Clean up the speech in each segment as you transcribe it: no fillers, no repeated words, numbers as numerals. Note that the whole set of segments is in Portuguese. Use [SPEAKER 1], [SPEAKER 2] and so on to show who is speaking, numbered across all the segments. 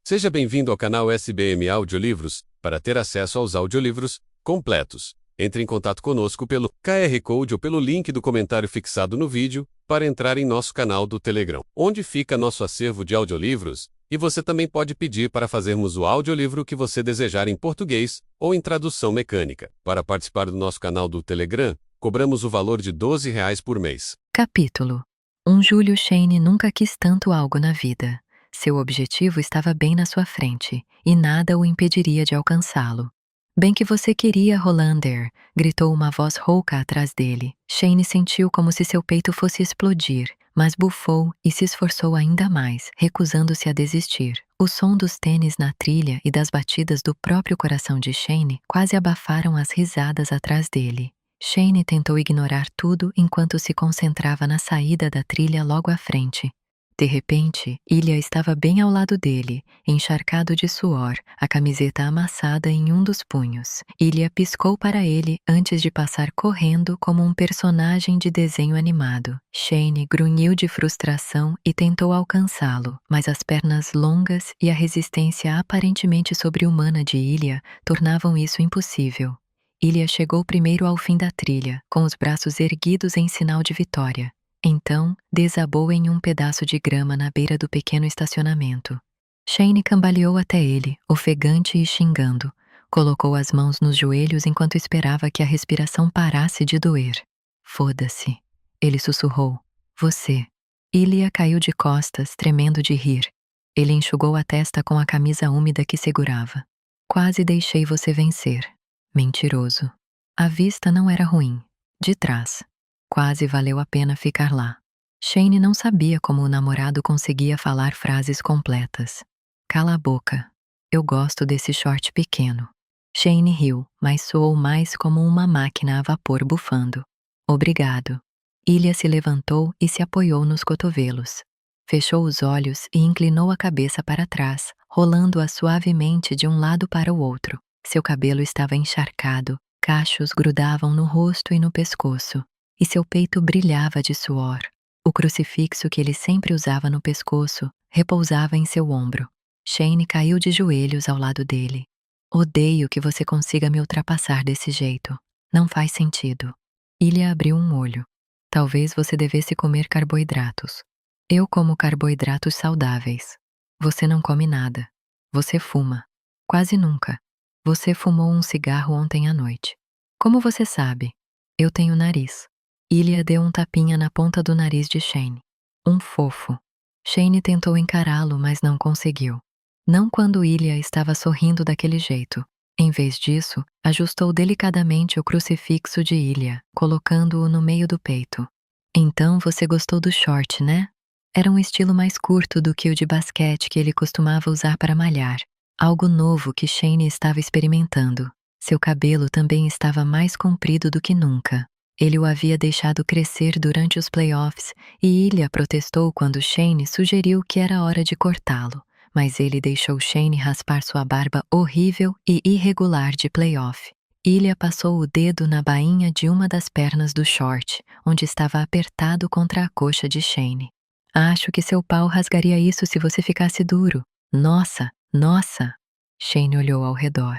[SPEAKER 1] Seja bem-vindo ao canal SBM Audiolivros. Para ter acesso aos audiolivros completos, entre em contato conosco pelo QR Code ou pelo link do comentário fixado no vídeo para entrar em nosso canal do Telegram, onde fica nosso acervo de audiolivros, e você também pode pedir para fazermos o audiolivro que você desejar em português ou em tradução mecânica. Para participar do nosso canal do Telegram, cobramos o valor de R$ 12 por mês.
[SPEAKER 2] Capítulo 1. Júlio Shane nunca quis tanto algo na vida. Seu objetivo estava bem na sua frente, e nada o impediria de alcançá-lo. Bem que você queria, Rolander, gritou uma voz rouca atrás dele. Shane sentiu como se seu peito fosse explodir, mas bufou e se esforçou ainda mais, recusando-se a desistir. O som dos tênis na trilha e das batidas do próprio coração de Shane quase abafaram as risadas atrás dele. Shane tentou ignorar tudo enquanto se concentrava na saída da trilha logo à frente. De repente, Ilya estava bem ao lado dele, encharcado de suor, a camiseta amassada em um dos punhos. Ilya piscou para ele antes de passar correndo como um personagem de desenho animado. Shane grunhiu de frustração e tentou alcançá-lo, mas as pernas longas e a resistência aparentemente sobre-humana de Ilya tornavam isso impossível. Ilya chegou primeiro ao fim da trilha, com os braços erguidos em sinal de vitória. Então, desabou em um pedaço de grama na beira do pequeno estacionamento. Shane cambaleou até ele, ofegante e xingando. Colocou as mãos nos joelhos enquanto esperava que a respiração parasse de doer. Foda-se, ele sussurrou. Você. Ilya caiu de costas, tremendo de rir. Ele enxugou a testa com a camisa úmida que segurava. Quase deixei você vencer. Mentiroso. A vista não era ruim. De trás. Quase valeu a pena ficar lá. Shane não sabia como o namorado conseguia falar frases completas. Cala a boca. Eu gosto desse short pequeno. Shane riu, mas soou mais como uma máquina a vapor bufando. Obrigado. Ilya se levantou e se apoiou nos cotovelos. Fechou os olhos e inclinou a cabeça para trás, rolando-a suavemente de um lado para o outro. Seu cabelo estava encharcado, cachos grudavam no rosto e no pescoço, e seu peito brilhava de suor. O crucifixo que ele sempre usava no pescoço repousava em seu ombro. Shane caiu de joelhos ao lado dele. Odeio que você consiga me ultrapassar desse jeito. Não faz sentido. Ilya abriu um olho. Talvez você devesse comer carboidratos. Eu como carboidratos saudáveis. Você não come nada. Você fuma. Quase nunca. Você fumou um cigarro ontem à noite. Como você sabe? Eu tenho nariz. Ilya deu um tapinha na ponta do nariz de Shane. Um fofo. Shane tentou encará-lo, mas não conseguiu. Não quando Ilya estava sorrindo daquele jeito. Em vez disso, ajustou delicadamente o crucifixo de Ilya, colocando-o no meio do peito. Então você gostou do short, né? Era um estilo mais curto do que o de basquete que ele costumava usar para malhar. Algo novo que Shane estava experimentando. Seu cabelo também estava mais comprido do que nunca. Ele o havia deixado crescer durante os playoffs e Ilya protestou quando Shane sugeriu que era hora de cortá-lo, mas ele deixou Shane raspar sua barba horrível e irregular de playoff. Ilya passou o dedo na bainha de uma das pernas do short, onde estava apertado contra a coxa de Shane. Acho que seu pau rasgaria isso se você ficasse duro. Nossa! Nossa! Shane olhou ao redor.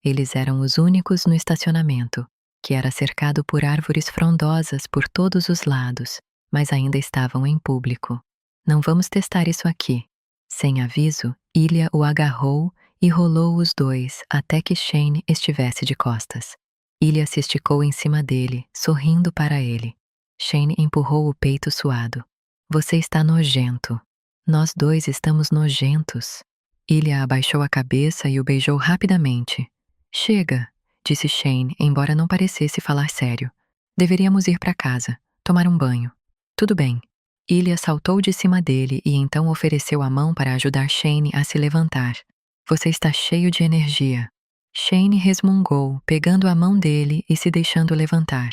[SPEAKER 2] Eles eram os únicos no estacionamento, que era cercado por árvores frondosas por todos os lados, mas ainda estavam em público. Não vamos testar isso aqui. Sem aviso, Ilya o agarrou e rolou os dois até que Shane estivesse de costas. Ilya se esticou em cima dele, sorrindo para ele. Shane empurrou o peito suado. Você está nojento. Nós dois estamos nojentos. Ilya abaixou a cabeça e o beijou rapidamente. Chega, disse Shane, embora não parecesse falar sério. Deveríamos ir para casa, tomar um banho. Tudo bem. Ilya saltou de cima dele e então ofereceu a mão para ajudar Shane a se levantar. Você está cheio de energia. Shane resmungou, pegando a mão dele e se deixando levantar.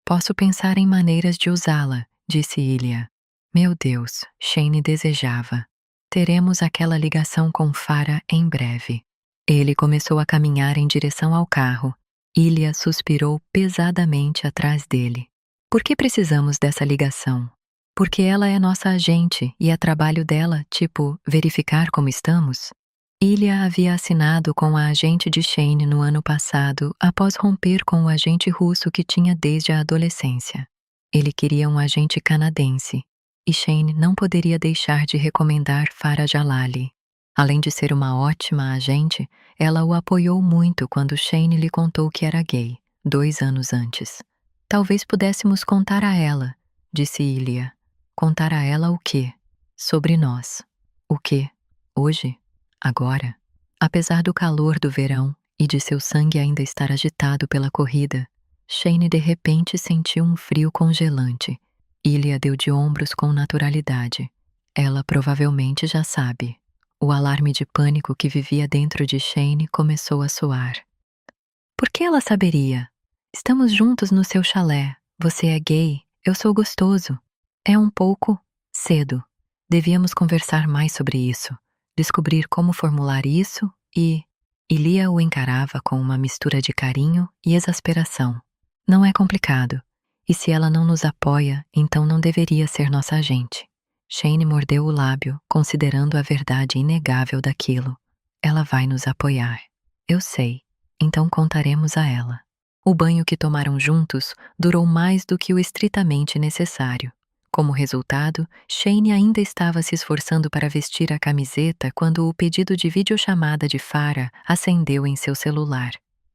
[SPEAKER 2] Posso pensar em maneiras de usá-la, disse Ilya. Meu Deus, Shane desejava. Teremos aquela ligação com Farah em breve. Ele começou a caminhar em direção ao carro. Ilya suspirou pesadamente atrás dele. Por que precisamos dessa ligação? Porque ela é nossa agente e é trabalho dela, tipo, verificar como estamos? Ilya havia assinado com a agente de Shane no ano passado após romper com o agente russo que tinha desde a adolescência. Ele queria um agente canadense, e Shane não poderia deixar de recomendar Farah Jalali. Além de ser uma ótima agente, ela o apoiou muito quando Shane lhe contou que era gay, 2 anos antes. Talvez pudéssemos contar a ela, disse Ilya. Contar a ela o quê? Sobre nós. O quê? Hoje? Agora? Apesar do calor do verão e de seu sangue ainda estar agitado pela corrida, Shane de repente sentiu um frio congelante. Ilya deu de ombros com naturalidade. Ela provavelmente já sabe. O alarme de pânico que vivia dentro de Shane começou a soar. Por que ela saberia? Estamos juntos no seu chalé. Você é gay, eu sou gostoso. É um pouco cedo. Devíamos conversar mais sobre isso, descobrir como formular isso e... Ilya o encarava com uma mistura de carinho e exasperação. Não é complicado. E se ela não nos apoia, então não deveria ser nossa agente. Shane mordeu o lábio, considerando a verdade inegável daquilo. Ela vai nos apoiar. Eu sei. Então contaremos a ela. O banho que tomaram juntos durou mais do que o estritamente necessário. Como resultado, Shane ainda estava se esforçando para vestir a camiseta quando o pedido de videochamada de Farah acendeu em seu celular.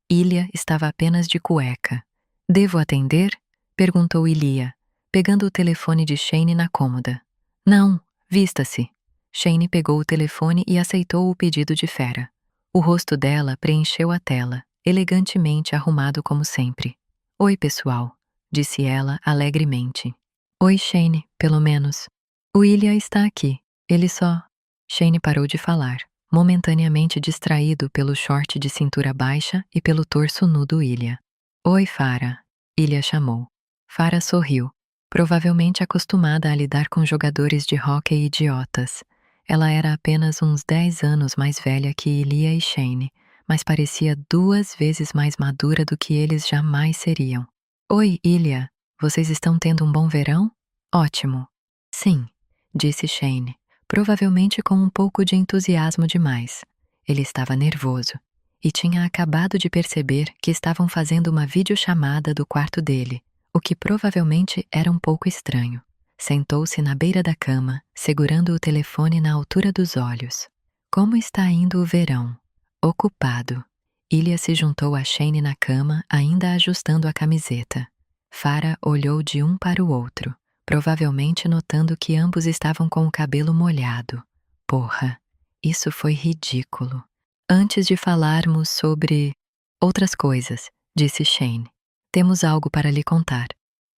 [SPEAKER 2] Ilya estava apenas de cueca. Devo atender? Perguntou Ilya, pegando o telefone de Shane na cômoda. Não, vista-se. Shane pegou o telefone e aceitou o pedido de Farah. O rosto dela preencheu a tela, elegantemente arrumado como sempre. Oi, pessoal, disse ela alegremente. Oi, Shane, pelo menos. O Ilya está aqui. Ele só... Shane parou de falar, momentaneamente distraído pelo short de cintura baixa e pelo torso nu do Ilya. Oi, Farah, Ilya chamou. Farah sorriu, provavelmente acostumada a lidar com jogadores de hóquei idiotas. Ela era apenas uns 10 anos mais velha que Ilya e Shane, mas parecia 2 vezes mais madura do que eles jamais seriam. Oi, Ilya. Vocês estão tendo um bom verão? Ótimo. Sim, disse Shane, provavelmente com um pouco de entusiasmo demais. Ele estava nervoso e tinha acabado de perceber que estavam fazendo uma videochamada do quarto dele, o que provavelmente era um pouco estranho. Sentou-se na beira da cama, segurando o telefone na altura dos olhos. Como está indo o verão? Ocupado. Ilya se juntou a Shane na cama, ainda ajustando a camiseta. Farah olhou de um para o outro, provavelmente notando que ambos estavam com o cabelo molhado. Porra, isso foi ridículo. Antes de falarmos sobre outras coisas, disse Shane, temos algo para lhe contar.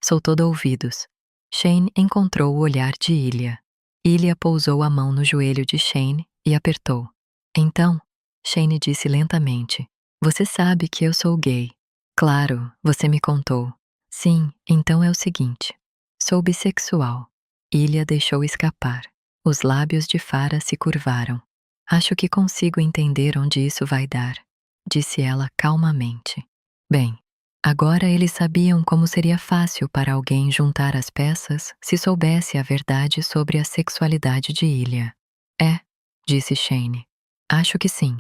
[SPEAKER 2] Sou todo ouvidos. Shane encontrou o olhar de Ilya. Ilya pousou a mão no joelho de Shane e apertou. Então, Shane disse lentamente, você sabe que eu sou gay. Claro, você me contou. Sim, então é o seguinte. Sou bissexual. Ilya deixou escapar. Os lábios de Farah se curvaram. Acho que consigo entender onde isso vai dar, disse ela calmamente. Bem, agora eles sabiam como seria fácil para alguém juntar as peças se soubesse a verdade sobre a sexualidade de Ilya. É, disse Shane. Acho que sim.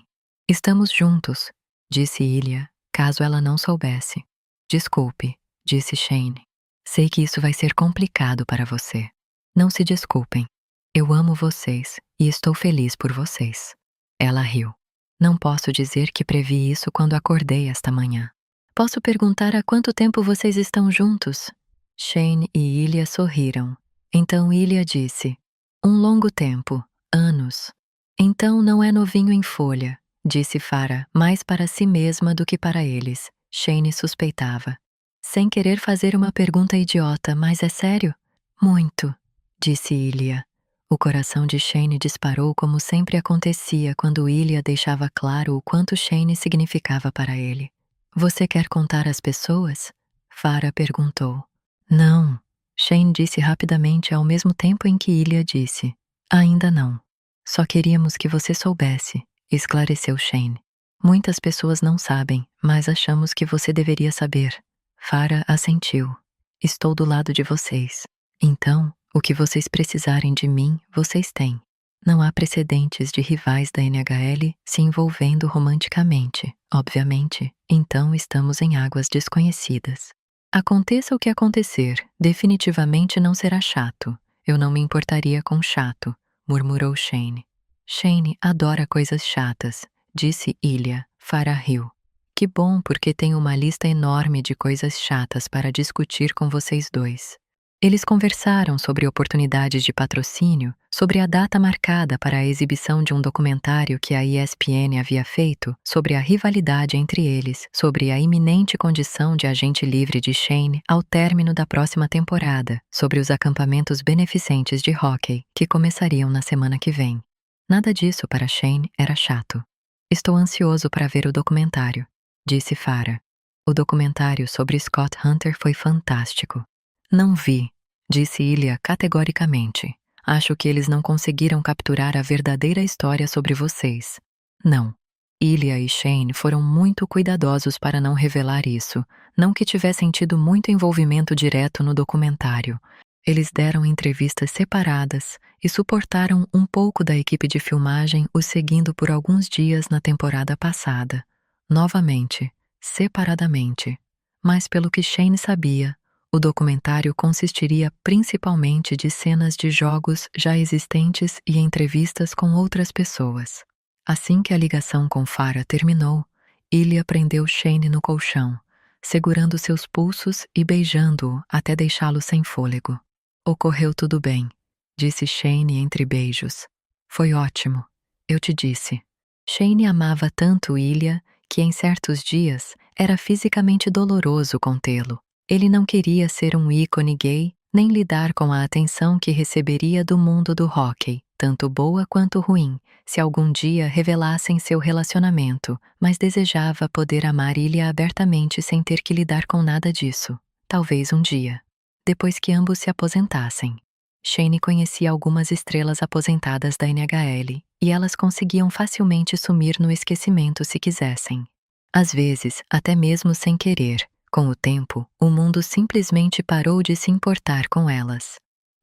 [SPEAKER 2] Estamos juntos, disse Ilya, caso ela não soubesse. Desculpe, disse Shane. Sei que isso vai ser complicado para você. Não se desculpem. Eu amo vocês e estou feliz por vocês. Ela riu. Não posso dizer que previ isso quando acordei esta manhã. Posso perguntar há quanto tempo vocês estão juntos? Shane e Ilya sorriram. Então Ilya disse, um longo tempo, anos. Então não é novinho em folha, disse Farah, mais para si mesma do que para eles. Shane suspeitava. Sem querer fazer uma pergunta idiota, mas é sério? Muito, disse Ilya. O coração de Shane disparou como sempre acontecia quando Ilya deixava claro o quanto Shane significava para ele. Você quer contar às pessoas? Farah perguntou. Não, Shane disse rapidamente ao mesmo tempo em que Ilya disse. Ainda não. Só queríamos que você soubesse, esclareceu Shane. Muitas pessoas não sabem, mas achamos que você deveria saber. Farah assentiu. Estou do lado de vocês. Então, o que vocês precisarem de mim, vocês têm. Não há precedentes de rivais da NHL se envolvendo romanticamente, obviamente, então estamos em águas desconhecidas. Aconteça o que acontecer, definitivamente não será chato. Eu não me importaria com chato, murmurou Shane. Shane adora coisas chatas, disse Ilya, Farah-Hill. Que bom, porque tenho uma lista enorme de coisas chatas para discutir com vocês dois. Eles conversaram sobre oportunidades de patrocínio, sobre a data marcada para a exibição de um documentário que a ESPN havia feito, sobre a rivalidade entre eles, sobre a iminente condição de agente livre de Shane ao término da próxima temporada, sobre os acampamentos beneficentes de hóquei que começariam na semana que vem. Nada disso para Shane era chato. Estou ansioso para ver o documentário, disse Farah. O documentário sobre Scott Hunter foi fantástico. Não vi, disse Ilya categoricamente. Acho que eles não conseguiram capturar a verdadeira história sobre vocês. Não. Ilya e Shane foram muito cuidadosos para não revelar isso, não que tivessem tido muito envolvimento direto no documentário. Eles deram entrevistas separadas e suportaram um pouco da equipe de filmagem os seguindo por alguns dias na temporada passada. Novamente, separadamente. Mas pelo que Shane sabia, o documentário consistiria principalmente de cenas de jogos já existentes e entrevistas com outras pessoas. Assim que a ligação com Farah terminou, Ilya prendeu Shane no colchão, segurando seus pulsos e beijando-o até deixá-lo sem fôlego. Ocorreu tudo bem, disse Shane entre beijos. Foi ótimo, eu te disse. Shane amava tanto Ilya que em certos dias era fisicamente doloroso contê-lo. Ele não queria ser um ícone gay, nem lidar com a atenção que receberia do mundo do hóquei, tanto boa quanto ruim, se algum dia revelassem seu relacionamento, mas desejava poder amar Ilya abertamente sem ter que lidar com nada disso. Talvez um dia. Depois que ambos se aposentassem. Shane conhecia algumas estrelas aposentadas da NHL, e elas conseguiam facilmente sumir no esquecimento se quisessem. Às vezes, até mesmo sem querer. Com o tempo, o mundo simplesmente parou de se importar com elas.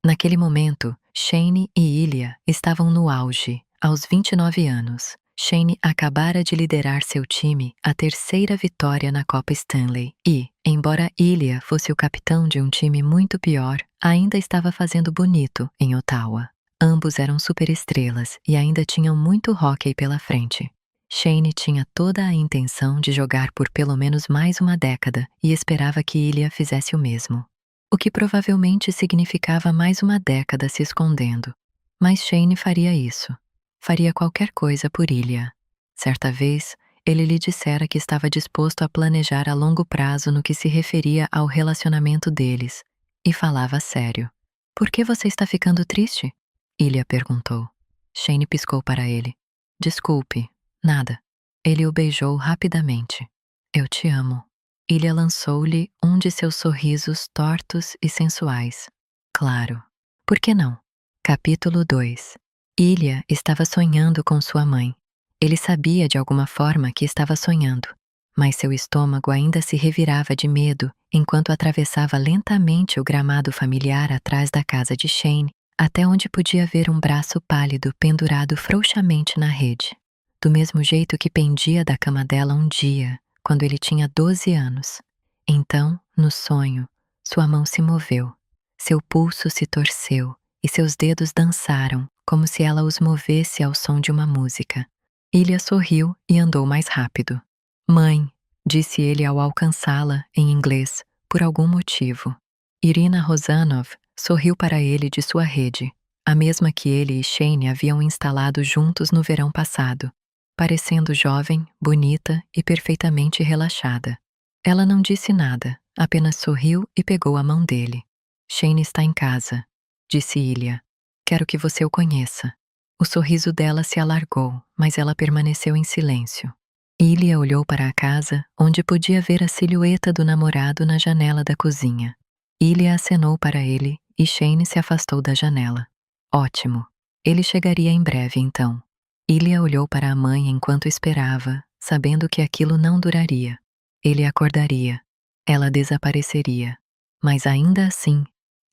[SPEAKER 2] Naquele momento, Shane e Ilya estavam no auge, aos 29 anos. Shane acabara de liderar seu time à terceira vitória na Copa Stanley e, embora Ilya fosse o capitão de um time muito pior, ainda estava fazendo bonito em Ottawa. Ambos eram superestrelas e ainda tinham muito hóquei pela frente. Shane tinha toda a intenção de jogar por pelo menos mais uma década e esperava que Ilya fizesse o mesmo. O que provavelmente significava mais uma década se escondendo. Mas Shane faria isso. Faria qualquer coisa por Ilya. Certa vez, ele lhe dissera que estava disposto a planejar a longo prazo no que se referia ao relacionamento deles, e falava sério. Por que você está ficando triste? Ilya perguntou. Shane piscou para ele. Desculpe. Nada. Ele o beijou rapidamente. Eu te amo. Ilya lançou-lhe um de seus sorrisos tortos e sensuais. Claro. Por que não? Capítulo 2. Ilya estava sonhando com sua mãe. Ele sabia de alguma forma que estava sonhando, mas seu estômago ainda se revirava de medo enquanto atravessava lentamente o gramado familiar atrás da casa de Shane, até onde podia ver um braço pálido pendurado frouxamente na rede. Do mesmo jeito que pendia da cama dela um dia, quando ele tinha 12 anos. Então, no sonho, sua mão se moveu, seu pulso se torceu e seus dedos dançaram, como se ela os movesse ao som de uma música. Ilya sorriu e andou mais rápido. Mãe, disse ele ao alcançá-la, em inglês, por algum motivo. Irina Rozanov sorriu para ele de sua rede, a mesma que ele e Shane haviam instalado juntos no verão passado, parecendo jovem, bonita e perfeitamente relaxada. Ela não disse nada, apenas sorriu e pegou a mão dele. Shane está em casa, disse Ilya. Quero que você o conheça. O sorriso dela se alargou, mas ela permaneceu em silêncio. Ilya olhou para a casa, onde podia ver a silhueta do namorado na janela da cozinha. Ilya acenou para ele e Shane se afastou da janela. Ótimo. Ele chegaria em breve, então. Ilya olhou para a mãe enquanto esperava, sabendo que aquilo não duraria. Ele acordaria. Ela desapareceria. Mas ainda assim,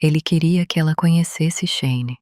[SPEAKER 2] ele queria que ela conhecesse Shane.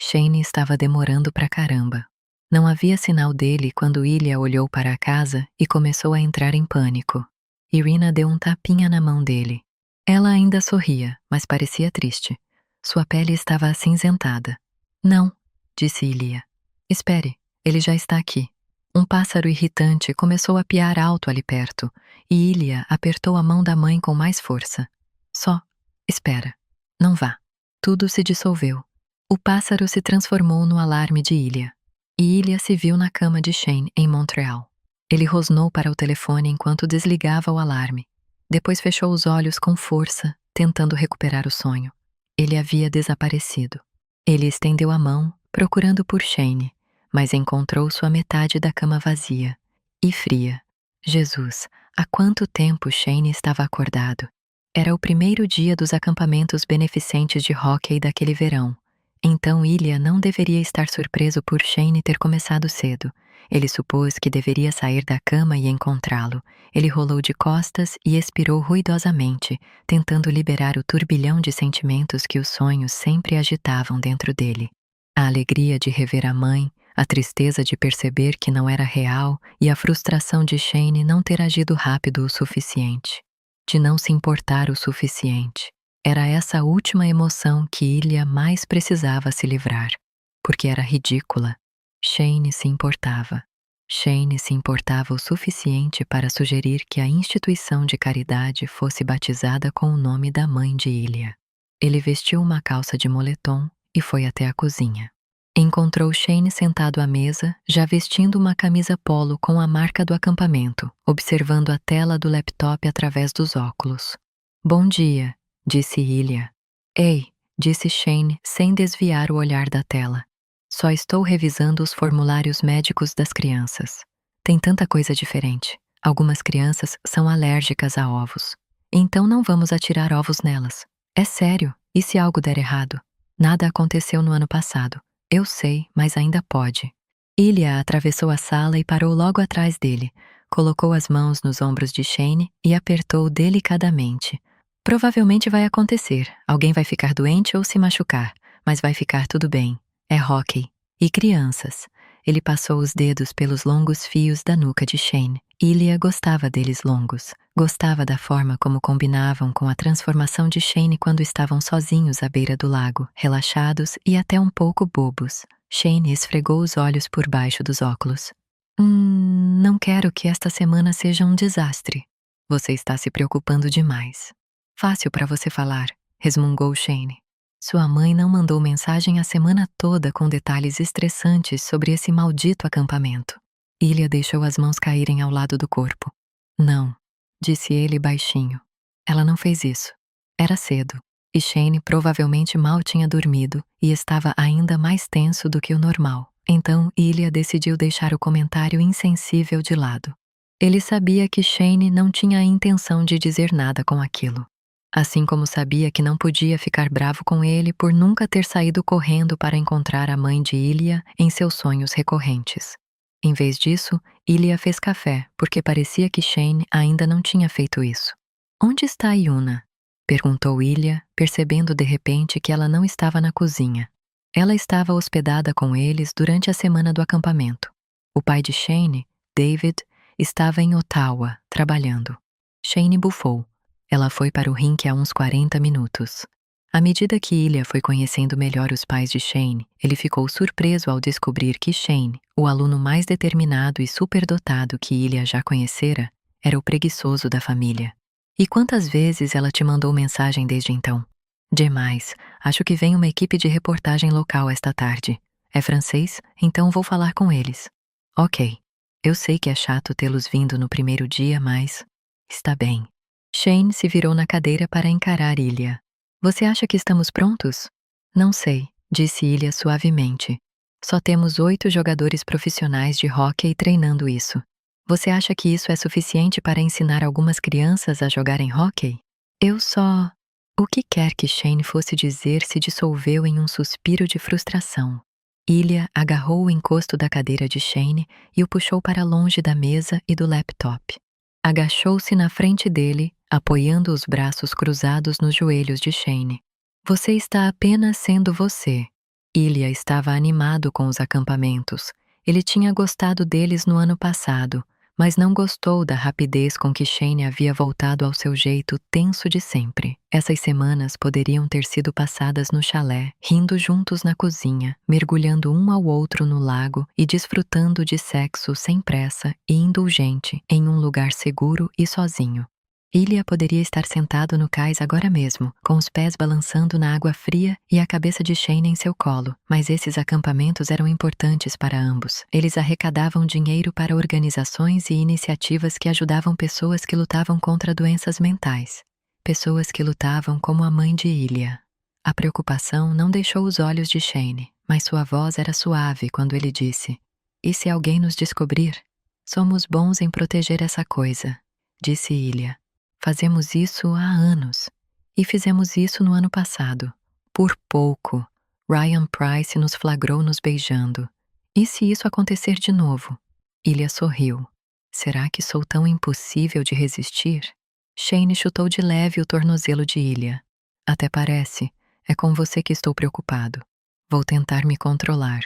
[SPEAKER 2] Shane estava demorando pra caramba. Não havia sinal dele quando Ilya olhou para a casa e começou a entrar em pânico. Irina deu um tapinha na mão dele. Ela ainda sorria, mas parecia triste. Sua pele estava acinzentada. Não, disse Ilya. Espere, ele já está aqui. Um pássaro irritante começou a piar alto ali perto, e Ilya apertou a mão da mãe com mais força. Só, espera. Não vá. Tudo se dissolveu. O pássaro se transformou no alarme de Ilya. E Ilya se viu na cama de Shane, em Montreal. Ele rosnou para o telefone enquanto desligava o alarme. Depois fechou os olhos com força, tentando recuperar o sonho. Ele havia desaparecido. Ele estendeu a mão, procurando por Shane, mas encontrou sua metade da cama vazia e fria. Jesus, há quanto tempo Shane estava acordado? Era o primeiro dia dos acampamentos beneficentes de hóquei daquele verão. Então Ilya não deveria estar surpreso por Shane ter começado cedo. Ele supôs que deveria sair da cama e encontrá-lo. Ele rolou de costas e expirou ruidosamente, tentando liberar o turbilhão de sentimentos que os sonhos sempre agitavam dentro dele. A alegria de rever a mãe, a tristeza de perceber que não era real e a frustração de Shane não ter agido rápido o suficiente, de não se importar o suficiente. Era essa última emoção que Ilya mais precisava se livrar, porque era ridícula. Shane se importava. Shane se importava o suficiente para sugerir que a instituição de caridade fosse batizada com o nome da mãe de Ilya. Ele vestiu uma calça de moletom e foi até a cozinha. Encontrou Shane sentado à mesa, já vestindo uma camisa polo com a marca do acampamento, observando a tela do laptop através dos óculos. Bom dia, disse Ilya. Ei, disse Shane sem desviar o olhar da tela. Só estou revisando os formulários médicos das crianças. Tem tanta coisa diferente. Algumas crianças são alérgicas a ovos. Então não vamos atirar ovos nelas. É sério, e se algo der errado? Nada aconteceu no ano passado. Eu sei, mas ainda pode. Ilya atravessou a sala e parou logo atrás dele. Colocou as mãos nos ombros de Shane e apertou delicadamente. Provavelmente vai acontecer. Alguém vai ficar doente ou se machucar, mas vai ficar tudo bem. É hóquei. E crianças. Ele passou os dedos pelos longos fios da nuca de Shane. Ilya gostava deles longos. Gostava da forma como combinavam com a transformação de Shane quando estavam sozinhos à beira do lago, relaxados e até um pouco bobos. Shane esfregou os olhos por baixo dos óculos. Não quero que esta semana seja um desastre. Você está se preocupando demais. Fácil para você falar, resmungou Shane. Sua mãe não mandou mensagem a semana toda com detalhes estressantes sobre esse maldito acampamento. Ilya deixou as mãos caírem ao lado do corpo. Não, disse ele baixinho. Ela não fez isso. Era cedo, e Shane provavelmente mal tinha dormido e estava ainda mais tenso do que o normal. Então Ilya decidiu deixar o comentário insensível de lado. Ele sabia que Shane não tinha a intenção de dizer nada com aquilo. Assim como sabia que não podia ficar bravo com ele por nunca ter saído correndo para encontrar a mãe de Ilya em seus sonhos recorrentes. Em vez disso, Ilya fez café, porque parecia que Shane ainda não tinha feito isso. Onde está Yuna? Perguntou Ilya, percebendo de repente que ela não estava na cozinha. Ela estava hospedada com eles durante a semana do acampamento. O pai de Shane, David, estava em Ottawa, trabalhando. Shane bufou. Ela foi para o rink há uns 40 minutos. À medida que Ilya foi conhecendo melhor os pais de Shane, ele ficou surpreso ao descobrir que Shane, o aluno mais determinado e superdotado que Ilya já conhecera, era o preguiçoso da família. E quantas vezes ela te mandou mensagem desde então? Demais. Acho que vem uma equipe de reportagem local esta tarde. É francês? Então vou falar com eles. Ok. Eu sei que é chato tê-los vindo no primeiro dia, mas... Está bem. Shane se virou na cadeira para encarar Ilya. Você acha que estamos prontos? Não sei, disse Ilya suavemente. Só temos 8 jogadores profissionais de hóquei treinando isso. Você acha que isso é suficiente para ensinar algumas crianças a jogarem hóquei? Eu só... O que quer que Shane fosse dizer se dissolveu em um suspiro de frustração. Ilya agarrou o encosto da cadeira de Shane e o puxou para longe da mesa e do laptop. Agachou-se na frente dele, apoiando os braços cruzados nos joelhos de Shane. Você está apenas sendo você. Ilya estava animado com os acampamentos. Ele tinha gostado deles no ano passado, mas não gostou da rapidez com que Shane havia voltado ao seu jeito tenso de sempre. Essas semanas poderiam ter sido passadas no chalé, rindo juntos na cozinha, mergulhando um ao outro no lago e desfrutando de sexo sem pressa e indulgente em um lugar seguro e sozinho. Ilya poderia estar sentado no cais agora mesmo, com os pés balançando na água fria e a cabeça de Shane em seu colo, mas esses acampamentos eram importantes para ambos. Eles arrecadavam dinheiro para organizações e iniciativas que ajudavam pessoas que lutavam contra doenças mentais. Pessoas que lutavam como a mãe de Ilya. A preocupação não deixou os olhos de Shane, mas sua voz era suave quando ele disse: "E se alguém nos descobrir? Somos bons em proteger essa coisa", disse Ilya. "Fazemos isso há anos. E fizemos isso no ano passado. Por pouco, Ryan Price nos flagrou nos beijando. E se isso acontecer de novo?" Ilya sorriu. "Será que sou tão impossível de resistir?" Shane chutou de leve o tornozelo de Ilya. "Até parece. É com você que estou preocupado. Vou tentar me controlar."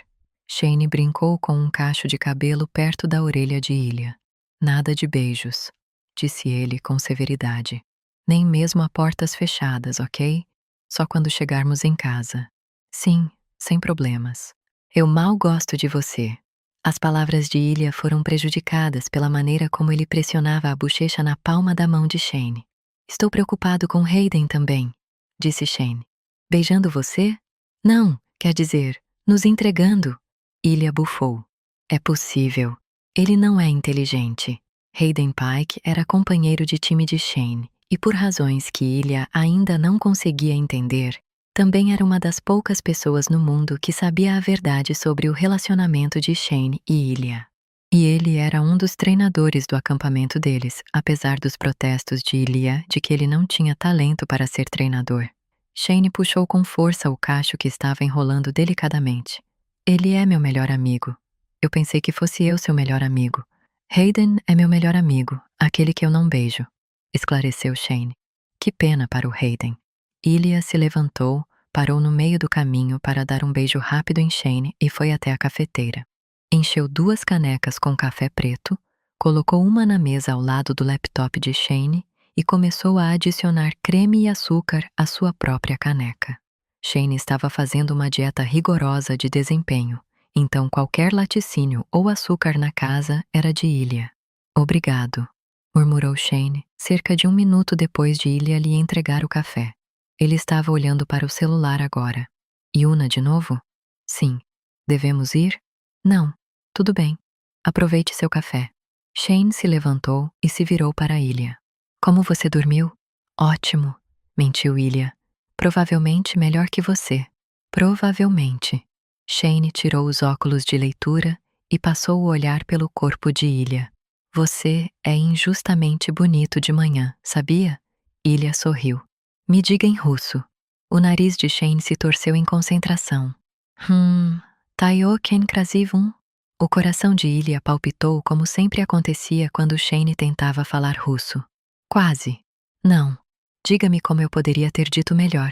[SPEAKER 2] Shane brincou com um cacho de cabelo perto da orelha de Ilya. "Nada de beijos", disse ele com severidade. "Nem mesmo a portas fechadas, ok? Só quando chegarmos em casa." "Sim, sem problemas. Eu mal gosto de você." As palavras de Ilya foram prejudicadas pela maneira como ele pressionava a bochecha na palma da mão de Shane. "Estou preocupado com Hayden também", disse Shane. "Beijando você? Não, quer dizer, nos entregando." Ilya bufou. "É possível. Ele não é inteligente." Hayden Pike era companheiro de time de Shane, e por razões que Ilya ainda não conseguia entender, também era uma das poucas pessoas no mundo que sabia a verdade sobre o relacionamento de Shane e Ilya. E ele era um dos treinadores do acampamento deles, apesar dos protestos de Ilya de que ele não tinha talento para ser treinador. Shane puxou com força o cacho que estava enrolando delicadamente. "Ele é meu melhor amigo. Eu pensei que fosse eu seu melhor amigo. Hayden é meu melhor amigo, aquele que eu não beijo", esclareceu Shane. Que pena para o Hayden. Ilya se levantou, parou no meio do caminho para dar um beijo rápido em Shane e foi até a cafeteira. Encheu 2 canecas com café preto, colocou uma na mesa ao lado do laptop de Shane e começou a adicionar creme e açúcar à sua própria caneca. Shane estava fazendo uma dieta rigorosa de desempenho, então qualquer laticínio ou açúcar na casa era de Ilya. "Obrigado", murmurou Shane, cerca de 1 minuto depois de Ilya lhe entregar o café. Ele estava olhando para o celular agora. "Yuna de novo?" "Sim." "Devemos ir?" "Não. Tudo bem. Aproveite seu café." Shane se levantou e se virou para Ilya. "Como você dormiu?" "Ótimo", mentiu Ilya. "Provavelmente melhor que você." "Provavelmente." Shane tirou os óculos de leitura e passou o olhar pelo corpo de Ilya. "Você é injustamente bonito de manhã, sabia?" Ilya sorriu. "Me diga em russo." O nariz de Shane se torceu em concentração. Tayo ken krasivum." O coração de Ilya palpitou como sempre acontecia quando Shane tentava falar russo. "Quase." "Não. Diga-me como eu poderia ter dito melhor",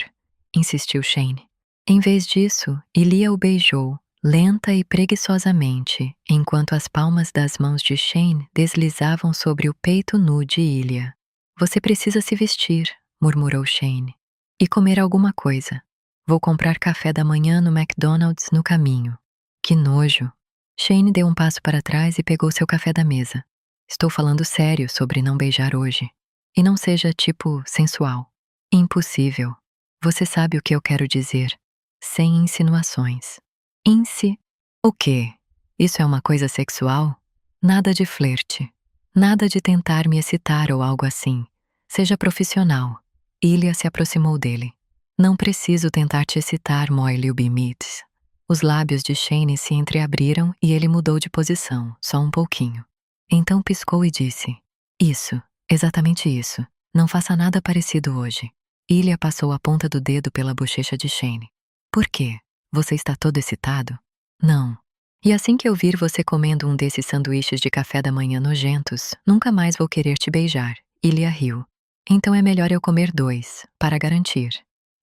[SPEAKER 2] insistiu Shane. Em vez disso, Ilya o beijou, lenta e preguiçosamente, enquanto as palmas das mãos de Shane deslizavam sobre o peito nu de Ilya. "Você precisa se vestir", murmurou Shane, "e comer alguma coisa. Vou comprar café da manhã no McDonald's no caminho." "Que nojo." Shane deu um passo para trás e pegou seu café da mesa. "Estou falando sério sobre não beijar hoje. E não seja, tipo, sensual." "Impossível. Você sabe o que eu quero dizer. Sem insinuações." O quê? Isso é uma coisa sexual?" "Nada de flerte. Nada de tentar me excitar ou algo assim. Seja profissional." Ilya se aproximou dele. "Não preciso tentar te excitar, moi любимец." Os lábios de Shane se entreabriram e ele mudou de posição, só um pouquinho. Então piscou e disse: "Isso, exatamente isso. Não faça nada parecido hoje." Ilya passou a ponta do dedo pela bochecha de Shane. "Por quê? Você está todo excitado?" "Não. E assim que eu vir você comendo um desses sanduíches de café da manhã nojentos, nunca mais vou querer te beijar." Ilya riu. "Então é melhor eu comer 2, para garantir."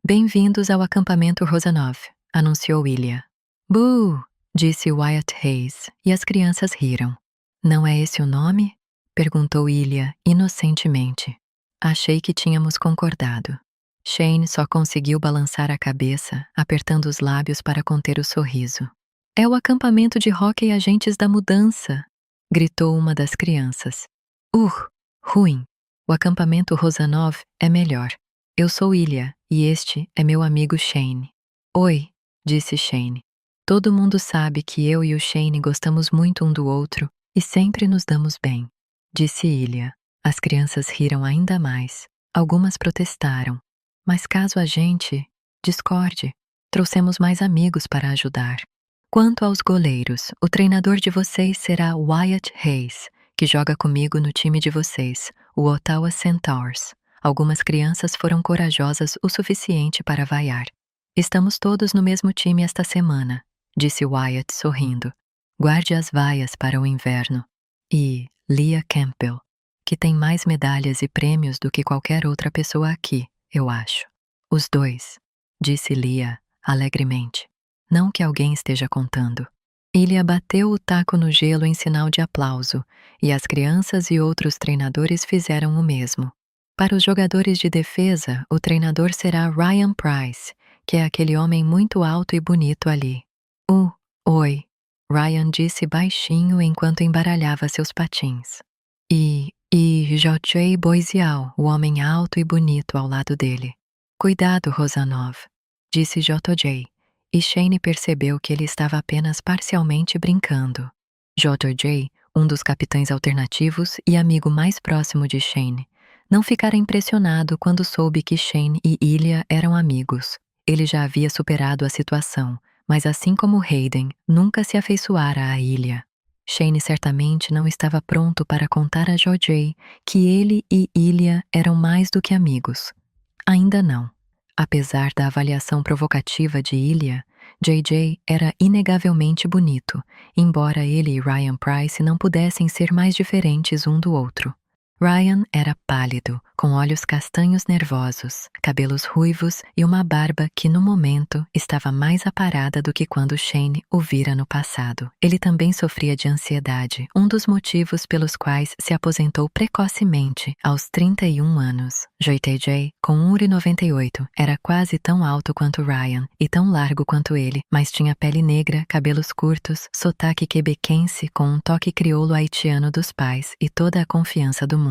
[SPEAKER 2] "Bem-vindos ao acampamento Rosanov." anunciou Ilya. Boo! Disse Wyatt Hayes, e as crianças riram. Não é esse o nome? Perguntou Ilya, inocentemente. Achei que tínhamos concordado. Shane só conseguiu balançar a cabeça, apertando os lábios para conter o sorriso. É o acampamento de hóquei Agentes da Mudança! Gritou uma das crianças. Ruim. O acampamento Rosanov é melhor. Eu sou Ilya, e este é meu amigo Shane. Oi, disse Shane. Todo mundo sabe que eu e o Shane gostamos muito um do outro e sempre nos damos bem, disse Ilya. As crianças riram ainda mais. Algumas protestaram. Mas caso a gente discorde, trouxemos mais amigos para ajudar. Quanto aos goleiros, o treinador de vocês será Wyatt Hayes, que joga comigo no time de vocês, o Ottawa Centaurs. Algumas crianças foram corajosas o suficiente para vaiar. Estamos todos no mesmo time esta semana, disse Wyatt sorrindo. Guarde as vaias para o inverno. E Leah Campbell, que tem mais medalhas e prêmios do que qualquer outra pessoa aqui, eu acho. Os dois, disse Leah alegremente. Não que alguém esteja contando. Ilya bateu o taco no gelo em sinal de aplauso, e as crianças e outros treinadores fizeram o mesmo. Para os jogadores de defesa, o treinador será Ryan Price, que é aquele homem muito alto e bonito ali. Oi, Ryan disse baixinho enquanto embaralhava seus patins. E J.J. Boisial, o homem alto e bonito ao lado dele. Cuidado, Rosanov, disse J.J., e Shane percebeu que ele estava apenas parcialmente brincando. J.J., um dos capitães alternativos e amigo mais próximo de Shane, não ficara impressionado quando soube que Shane e Ilya eram amigos. Ele já havia superado a situação, mas assim como Hayden, nunca se afeiçoara a Ilya. Shane certamente não estava pronto para contar a J.J. que ele e Ilya eram mais do que amigos. Ainda não. Apesar da avaliação provocativa de Ilya, J.J. era inegavelmente bonito, embora ele e Ryan Price não pudessem ser mais diferentes um do outro. Ryan era pálido, com olhos castanhos nervosos, cabelos ruivos e uma barba que, no momento, estava mais aparada do que quando Shane o vira no passado. Ele também sofria de ansiedade, um dos motivos pelos quais se aposentou precocemente, aos 31 anos. J.J., com 1,98, era quase tão alto quanto Ryan e tão largo quanto ele, mas tinha pele negra, cabelos curtos, sotaque quebequense com um toque crioulo haitiano dos pais e toda a confiança do mundo.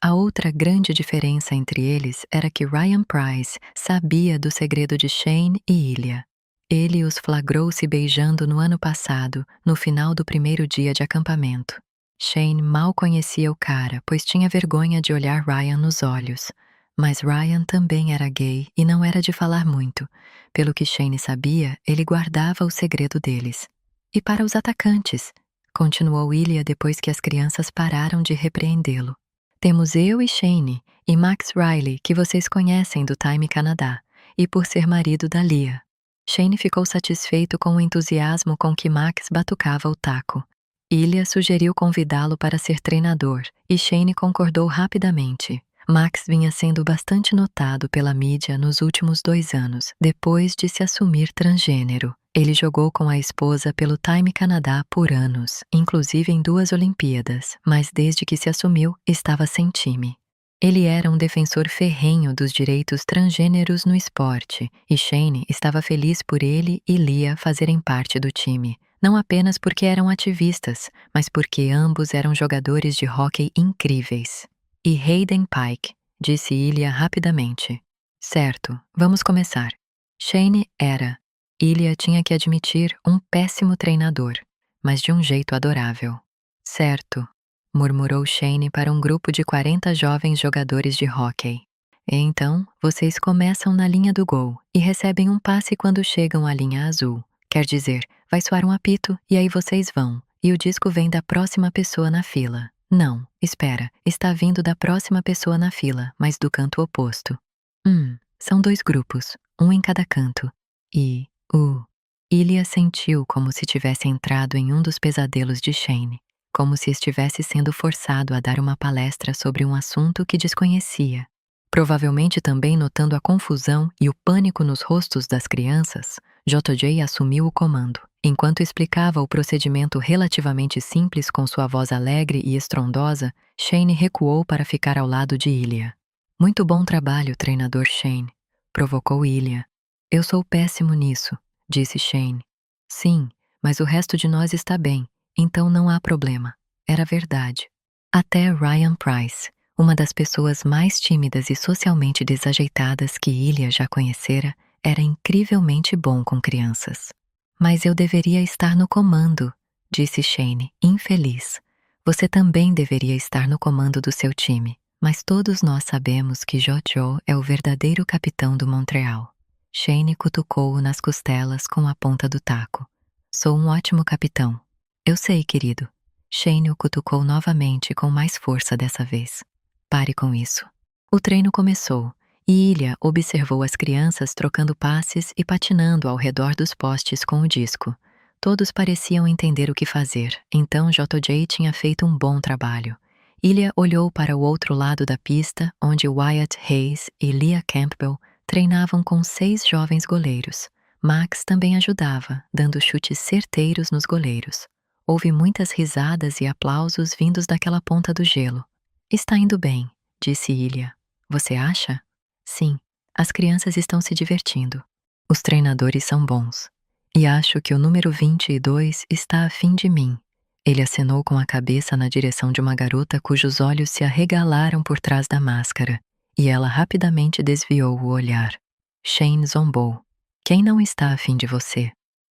[SPEAKER 2] A outra grande diferença entre eles era que Ryan Price sabia do segredo de Shane e Ilya. Ele os flagrou se beijando no ano passado, no final do primeiro dia de acampamento. Shane mal conhecia o cara, pois tinha vergonha de olhar Ryan nos olhos. Mas Ryan também era gay e não era de falar muito. Pelo que Shane sabia, ele guardava o segredo deles. E para os atacantes, continuou Ilya depois que as crianças pararam de repreendê-lo. Temos eu e Shane, e Max Riley, que vocês conhecem do Time Canadá, e por ser marido da Leah. Shane ficou satisfeito com o entusiasmo com que Max batucava o taco. Ilya sugeriu convidá-lo para ser treinador, e Shane concordou rapidamente. Max vinha sendo bastante notado pela mídia nos últimos 2 anos, depois de se assumir transgênero. Ele jogou com a esposa pelo Time Canadá por anos, inclusive em 2 Olimpíadas, mas desde que se assumiu, estava sem time. Ele era um defensor ferrenho dos direitos transgêneros no esporte, e Shane estava feliz por ele e Leah fazerem parte do time, não apenas porque eram ativistas, mas porque ambos eram jogadores de hóquei incríveis. E Hayden Pike, disse Ilya rapidamente. Certo, vamos começar. Shane era, Ilya tinha que admitir, um péssimo treinador, mas de um jeito adorável. Certo, murmurou Shane para um grupo de 40 jovens jogadores de hóquei. Então, vocês começam na linha do gol e recebem um passe quando chegam à linha azul. Quer dizer, vai soar um apito e aí vocês vão, e o disco vem da próxima pessoa na fila. Não, espera, está vindo da próxima pessoa na fila, mas do canto oposto. São 2 grupos, um em cada canto. E, Ilya sentiu como se tivesse entrado em um dos pesadelos de Shane, como se estivesse sendo forçado a dar uma palestra sobre um assunto que desconhecia. Provavelmente também notando a confusão e o pânico nos rostos das crianças, JJ assumiu o comando. Enquanto explicava o procedimento relativamente simples com sua voz alegre e estrondosa, Shane recuou para ficar ao lado de Ilya. Muito bom trabalho, treinador Shane, provocou Ilya. Eu sou péssimo nisso, disse Shane. Sim, mas o resto de nós está bem, então não há problema. Era verdade. Até Ryan Price, uma das pessoas mais tímidas e socialmente desajeitadas que Ilya já conhecera, era incrivelmente bom com crianças. Mas eu deveria estar no comando, disse Shane, infeliz. Você também deveria estar no comando do seu time, mas todos nós sabemos que Jojo é o verdadeiro capitão do Montreal. Shane cutucou-o nas costelas com a ponta do taco. Sou um ótimo capitão. Eu sei, querido. Shane o cutucou novamente com mais força dessa vez. Pare com isso. O treino começou. E Ilya observou as crianças trocando passes e patinando ao redor dos postes com o disco. Todos pareciam entender o que fazer, então JJ tinha feito um bom trabalho. Ilya olhou para o outro lado da pista, onde Wyatt Hayes e Leah Campbell treinavam com 6 jovens goleiros. Max também ajudava, dando chutes certeiros nos goleiros. Houve muitas risadas e aplausos vindos daquela ponta do gelo. Está indo bem, disse Ilya. Você acha? Sim, as crianças estão se divertindo. Os treinadores são bons. E acho que o número 22 está afim de mim. Ele acenou com a cabeça na direção de uma garota cujos olhos se arregalaram por trás da máscara, e ela rapidamente desviou o olhar. Shane zombou. Quem não está afim de você?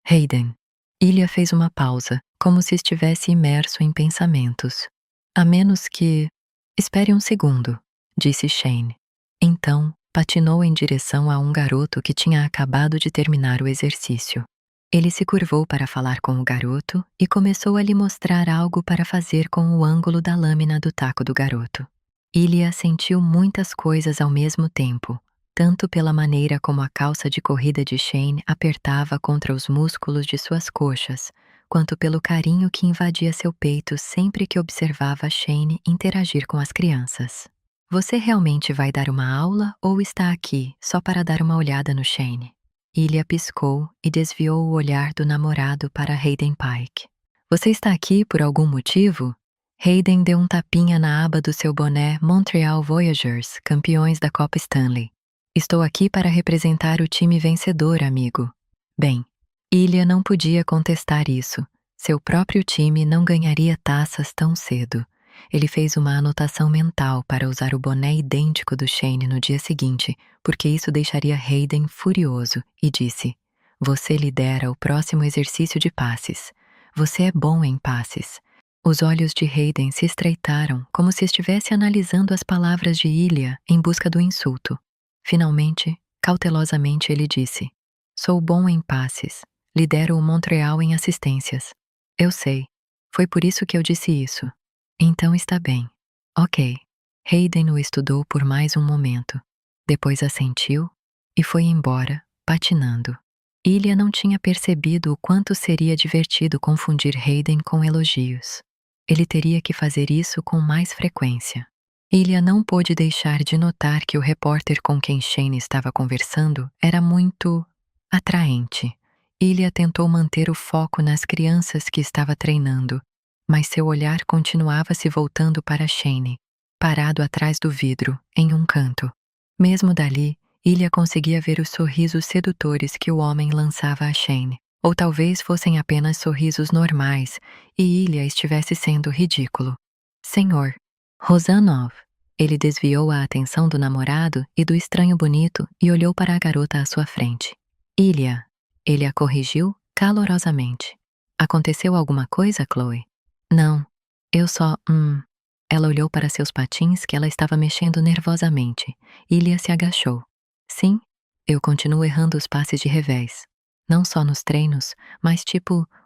[SPEAKER 2] Hayden. Ilya fez uma pausa, como se estivesse imerso em pensamentos. A menos que... Espere um segundo, disse Shane. Então, patinou em direção a um garoto que tinha acabado de terminar o exercício. Ele se curvou para falar com o garoto e começou a lhe mostrar algo para fazer com o ângulo da lâmina do taco do garoto. Ilya sentiu muitas coisas ao mesmo tempo, tanto pela maneira como a calça de corrida de Shane apertava contra os músculos de suas coxas, quanto pelo carinho que invadia seu peito sempre que observava Shane interagir com as crianças. Você realmente vai dar uma aula ou está aqui só para dar uma olhada no Shane? Ilya piscou e desviou o olhar do namorado para Hayden Pike. Você está aqui por algum motivo? Hayden deu um tapinha na aba do seu boné Montreal Voyageurs, campeões da Copa Stanley. Estou aqui para representar o time vencedor, amigo. Bem, Ilya não podia contestar isso. Seu próprio time não ganharia taças tão cedo. Ele fez uma anotação mental para usar o boné idêntico do Shane no dia seguinte, porque isso deixaria Hayden furioso, e disse: Você lidera o próximo exercício de passes. Você é bom em passes. Os olhos de Hayden se estreitaram, como se estivesse analisando as palavras de Ilya em busca do insulto. Finalmente, cautelosamente ele disse: Sou bom em passes. Lidero o Montreal em assistências. Eu sei. Foi por isso que eu disse isso. Então está bem. Ok. Hayden o estudou por mais um momento. Depois assentiu e foi embora, patinando. Ilya não tinha percebido o quanto seria divertido confundir Hayden com elogios. Ele teria que fazer isso com mais frequência. Ilya não pôde deixar de notar que o repórter com quem Shane estava conversando era muito atraente. Ilya tentou manter o foco nas crianças que estava treinando, mas seu olhar continuava se voltando para Shane, parado atrás do vidro, em um canto. Mesmo dali, Ilya conseguia ver os sorrisos sedutores que o homem lançava a Shane, ou talvez fossem apenas sorrisos normais e Ilya estivesse sendo ridículo. Senhor, Rosanov. Ele desviou a atenção do namorado e do estranho bonito e olhou para a garota à sua frente. Ilya. Ele a corrigiu calorosamente. Aconteceu alguma coisa, Chloe? Não, eu só, Ela olhou para seus patins que ela estava mexendo nervosamente. Ilya se agachou. Sim, eu continuo errando os passes de revés. Não só nos treinos, mas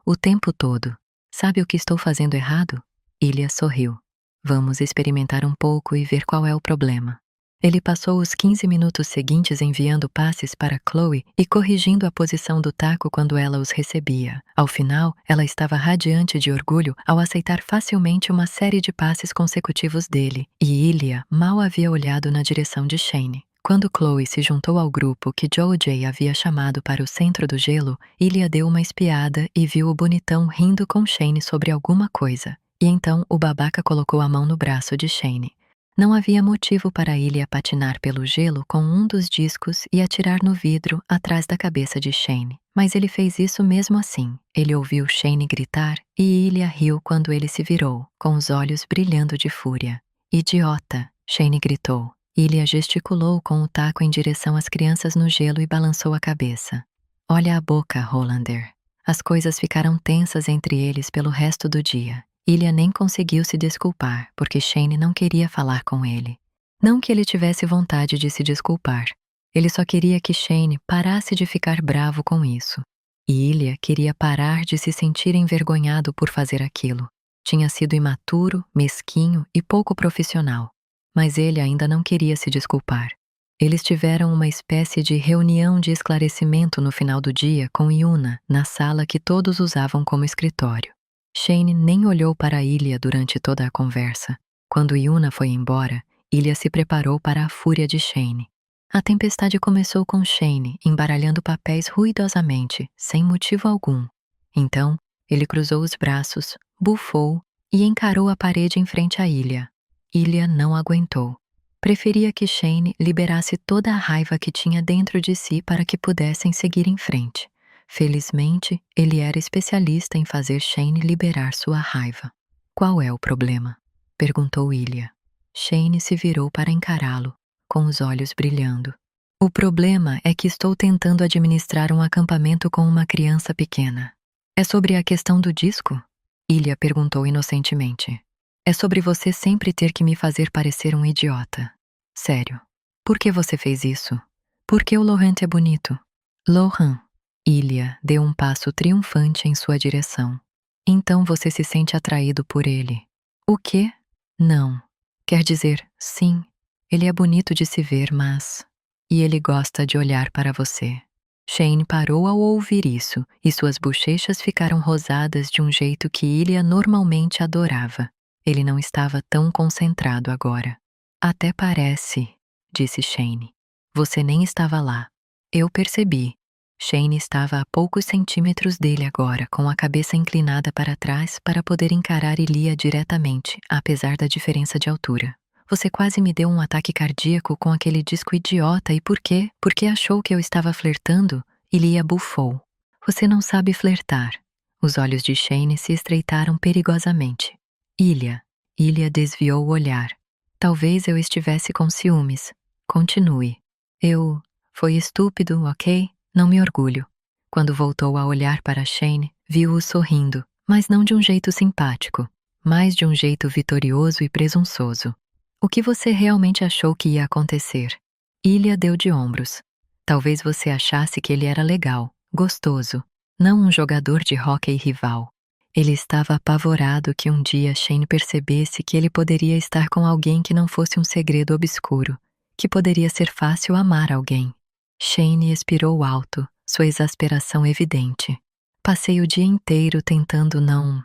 [SPEAKER 2] o tempo todo. Sabe o que estou fazendo errado? Ilya sorriu. Vamos experimentar um pouco e ver qual é o problema. Ele passou os 15 minutos seguintes enviando passes para Chloe e corrigindo a posição do taco quando ela os recebia. Ao final, ela estava radiante de orgulho ao aceitar facilmente uma série de passes consecutivos dele, e Ilya mal havia olhado na direção de Shane. Quando Chloe se juntou ao grupo que Joe havia chamado para o centro do gelo, Ilia deu uma espiada e viu o bonitão rindo com Shane sobre alguma coisa. E então o babaca colocou a mão no braço de Shane. Não havia motivo para Ilia patinar pelo gelo com um dos discos e atirar no vidro atrás da cabeça de Shane. Mas ele fez isso mesmo assim. Ele ouviu Shane gritar e Ilia riu quando ele se virou, com os olhos brilhando de fúria. Idiota! Shane gritou. Ilia gesticulou com o taco em direção às crianças no gelo e balançou a cabeça. Olha a boca, Hollander. As coisas ficaram tensas entre eles pelo resto do dia. Ilia nem conseguiu se desculpar, porque Shane não queria falar com ele. Não que ele tivesse vontade de se desculpar. Ele só queria que Shane parasse de ficar bravo com isso. E Ilia queria parar de se sentir envergonhado por fazer aquilo. Tinha sido imaturo, mesquinho e pouco profissional. Mas ele ainda não queria se desculpar. Eles tiveram uma espécie de reunião de esclarecimento no final do dia com Yuna, na sala que todos usavam como escritório. Shane nem olhou para Ilia durante toda a conversa. Quando Yuna foi embora, Ilia se preparou para a fúria de Shane. A tempestade começou com Shane embaralhando papéis ruidosamente, sem motivo algum. Então, ele cruzou os braços, bufou e encarou a parede em frente a Ilia. Ilia não aguentou. Preferia que Shane liberasse toda a raiva que tinha dentro de si para que pudessem seguir em frente. Felizmente, ele era especialista em fazer Shane liberar sua raiva. Qual é o problema? Perguntou Ilia. Shane se virou para encará-lo, com os olhos brilhando. O problema é que estou tentando administrar um acampamento com uma criança pequena. É sobre a questão do disco? Ilia perguntou inocentemente. É sobre você sempre ter que me fazer parecer um idiota. Sério. Por que você fez isso? Porque o Laurent é bonito. Laurent. Ilia deu um passo triunfante em sua direção. Então você se sente atraído por ele. O quê? Não. Quer dizer, sim. Ele é bonito de se ver, mas... E ele gosta de olhar para você. Shane parou ao ouvir isso, e suas bochechas ficaram rosadas de um jeito que Ilia normalmente adorava. Ele não estava tão concentrado agora. Até parece, disse Shane. Você nem estava lá. Eu percebi. Shane estava a poucos centímetros dele agora, com a cabeça inclinada para trás para poder encarar Ilia diretamente, apesar da diferença de altura. Você quase me deu um ataque cardíaco com aquele disco idiota e por quê? Porque achou que eu estava flertando? Ilia bufou. Você não sabe flertar. Os olhos de Shane se estreitaram perigosamente. Ilia desviou o olhar. Talvez eu estivesse com ciúmes. Continue. Foi estúpido, ok? Não me orgulho. Quando voltou a olhar para Shane, viu-o sorrindo, mas não de um jeito simpático, mas de um jeito vitorioso e presunçoso. O que você realmente achou que ia acontecer? Ilia deu de ombros. Talvez você achasse que ele era legal, gostoso, não um jogador de hóquei rival. Ele estava apavorado que um dia Shane percebesse que ele poderia estar com alguém que não fosse um segredo obscuro, que poderia ser fácil amar alguém. Shane expirou alto, sua exasperação evidente. Passei o dia inteiro tentando não...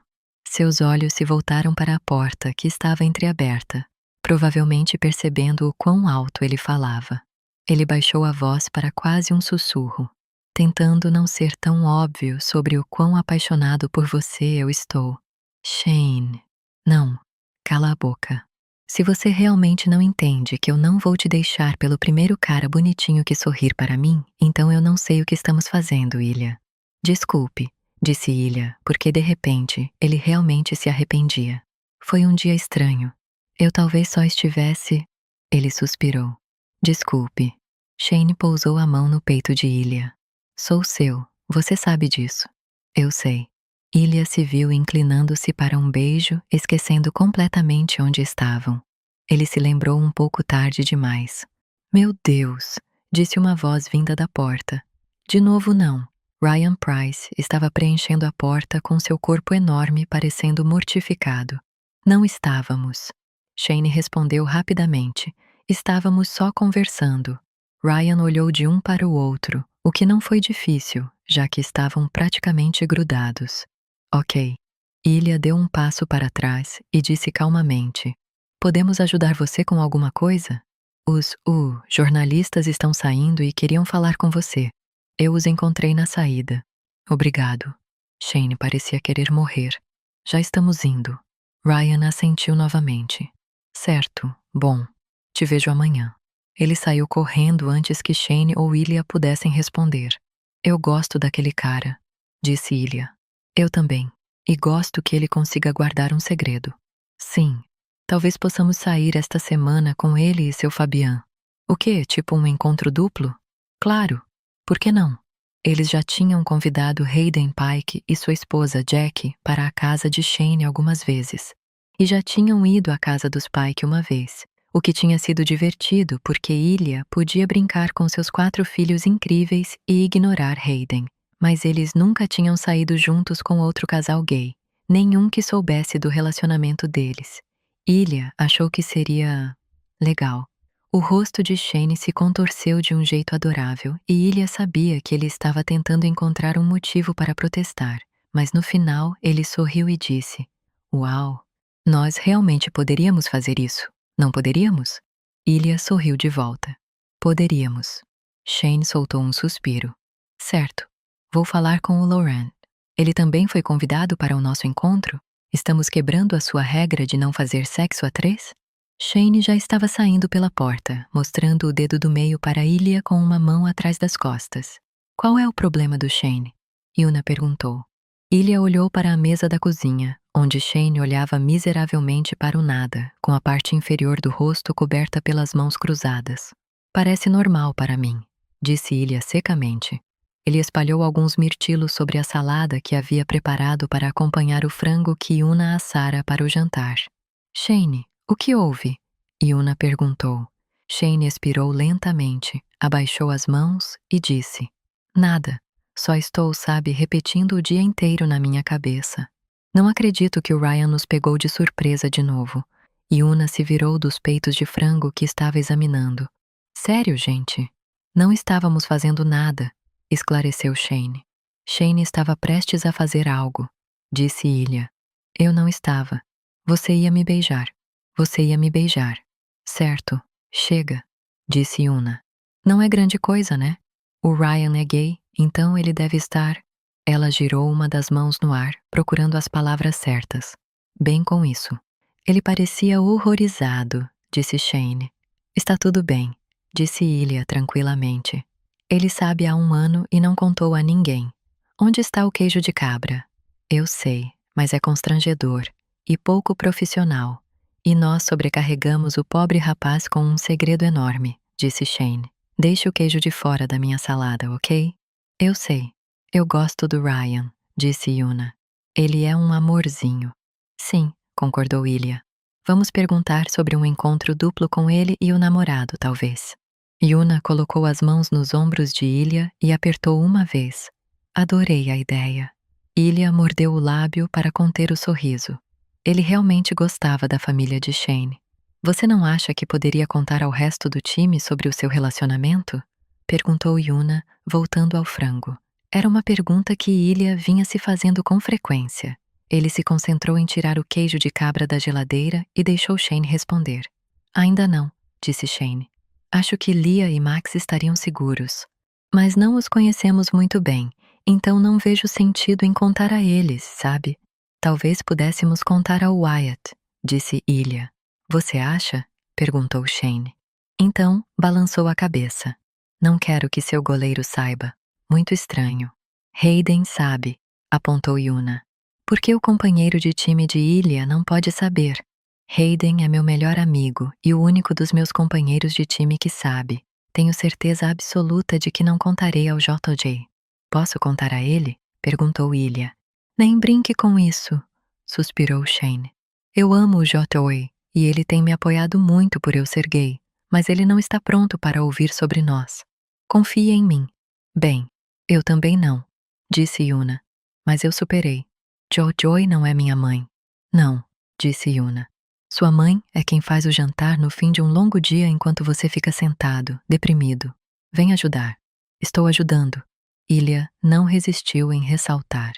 [SPEAKER 2] Seus olhos se voltaram para a porta, que estava entreaberta, provavelmente percebendo o quão alto ele falava. Ele baixou a voz para quase um sussurro, tentando não ser tão óbvio sobre o quão apaixonado por você eu estou. Shane. Não. Cala a boca. Se você realmente não entende que eu não vou te deixar pelo primeiro cara bonitinho que sorrir para mim, então eu não sei o que estamos fazendo, Ilia. Desculpe, disse Ilia, porque de repente ele realmente se arrependia. Foi um dia estranho. Eu talvez só estivesse... Ele suspirou. Desculpe. Shane pousou a mão no peito de Ilia. Sou seu, você sabe disso. Eu sei. Ilia se viu inclinando-se para um beijo, esquecendo completamente onde estavam. Ele se lembrou um pouco tarde demais. Meu Deus, disse uma voz vinda da porta. De novo não. Ryan Price estava preenchendo a porta com seu corpo enorme parecendo mortificado. Não estávamos. Shane respondeu rapidamente. Estávamos só conversando. Ryan olhou de um para o outro, o que não foi difícil, já que estavam praticamente grudados. Ok. Ilia deu um passo para trás e disse calmamente. Podemos ajudar você com alguma coisa? Os jornalistas estão saindo e queriam falar com você. Eu os encontrei na saída. Obrigado. Shane parecia querer morrer. Já estamos indo. Ryan assentiu novamente. Certo, bom. Te vejo amanhã. Ele saiu correndo antes que Shane ou Ilya pudessem responder. Eu gosto daquele cara, disse Ilya. Eu também. E gosto que ele consiga guardar um segredo. Sim. Talvez possamos sair esta semana com ele e seu Fabian. O quê? Tipo um encontro duplo? Claro. Por que não? Eles já tinham convidado Hayden Pike e sua esposa Jackie para a casa de Shane algumas vezes. E já tinham ido à casa dos Pike uma vez, o que tinha sido divertido porque Ilya podia brincar com seus 4 filhos incríveis e ignorar Hayden. Mas eles nunca tinham saído juntos com outro casal gay, nenhum que soubesse do relacionamento deles. Ilya achou que seria legal. O rosto de Shane se contorceu de um jeito adorável e Ilya sabia que ele estava tentando encontrar um motivo para protestar, mas no final ele sorriu e disse: Uau! Nós realmente poderíamos fazer isso, não poderíamos? Ilya sorriu de volta. Poderíamos. Shane soltou um suspiro. Certo. Vou falar com o Laurent. Ele também foi convidado para o nosso encontro? Estamos quebrando a sua regra de não fazer sexo a 3? Shane já estava saindo pela porta, mostrando o dedo do meio para Ilya com uma mão atrás das costas. Qual é o problema do Shane? Yuna perguntou. Ilya olhou para a mesa da cozinha, onde Shane olhava miseravelmente para o nada, com a parte inferior do rosto coberta pelas mãos cruzadas. Parece normal para mim, disse Ilya secamente. Ele espalhou alguns mirtilos sobre a salada que havia preparado para acompanhar o frango que Yuna assara para o jantar. Shane, o que houve? Yuna perguntou. Shane expirou lentamente, abaixou as mãos e disse: Nada. Só estou, repetindo o dia inteiro na minha cabeça. Não acredito que o Ryan nos pegou de surpresa de novo. Yuna se virou dos peitos de frango que estava examinando. Sério, gente? Não estávamos fazendo nada, esclareceu Shane. Shane estava prestes a fazer algo, disse Ilya. Eu não estava. Você ia me beijar. Você ia me beijar. Certo, chega, disse Yuna. Não é grande coisa, né? O Ryan é gay, então ele deve estar... Ela girou uma das mãos no ar, procurando as palavras certas. Bem com isso. Ele parecia horrorizado, disse Shane. Está tudo bem, disse Ilya tranquilamente. Ele sabe há 1 ano e não contou a ninguém. Onde está o queijo de cabra? Eu sei, mas é constrangedor e pouco profissional. E nós sobrecarregamos o pobre rapaz com um segredo enorme, disse Shane. Deixe o queijo de fora da minha salada, ok? Eu sei. Eu gosto do Ryan, disse Yuna. Ele é um amorzinho. Sim, concordou Ilya. Vamos perguntar sobre um encontro duplo com ele e o namorado, talvez. Yuna colocou as mãos nos ombros de Ilya e apertou uma vez. Adorei a ideia. Ilya mordeu o lábio para conter o sorriso. Ele realmente gostava da família de Shane. Você não acha que poderia contar ao resto do time sobre o seu relacionamento? Perguntou Yuna, voltando ao frango. Era uma pergunta que Ilya vinha se fazendo com frequência. Ele se concentrou em tirar o queijo de cabra da geladeira e deixou Shane responder. Ainda não, disse Shane. Acho que Lia e Max estariam seguros. Mas não os conhecemos muito bem, então não vejo sentido em contar a eles, sabe? Talvez pudéssemos contar ao Wyatt, disse Ilya. Você acha? Perguntou Shane. Então, balançou a cabeça. Não quero que seu goleiro saiba. Muito estranho. Hayden sabe, apontou Yuna. Por que o companheiro de time de Ilya não pode saber? Hayden é meu melhor amigo e o único dos meus companheiros de time que sabe. Tenho certeza absoluta de que não contarei ao JJ. Posso contar a ele? Perguntou Ilya. Nem brinque com isso, suspirou Shane. Eu amo o JJ e ele tem me apoiado muito por eu ser gay, mas ele não está pronto para ouvir sobre nós. Confie em mim. Bem, eu também não, disse Yuna. Mas eu superei. Jojoy não é minha mãe. Não, disse Yuna. Sua mãe é quem faz o jantar no fim de um longo dia enquanto você fica sentado, deprimido. Vem ajudar. Estou ajudando. Ilya não resistiu em ressaltar.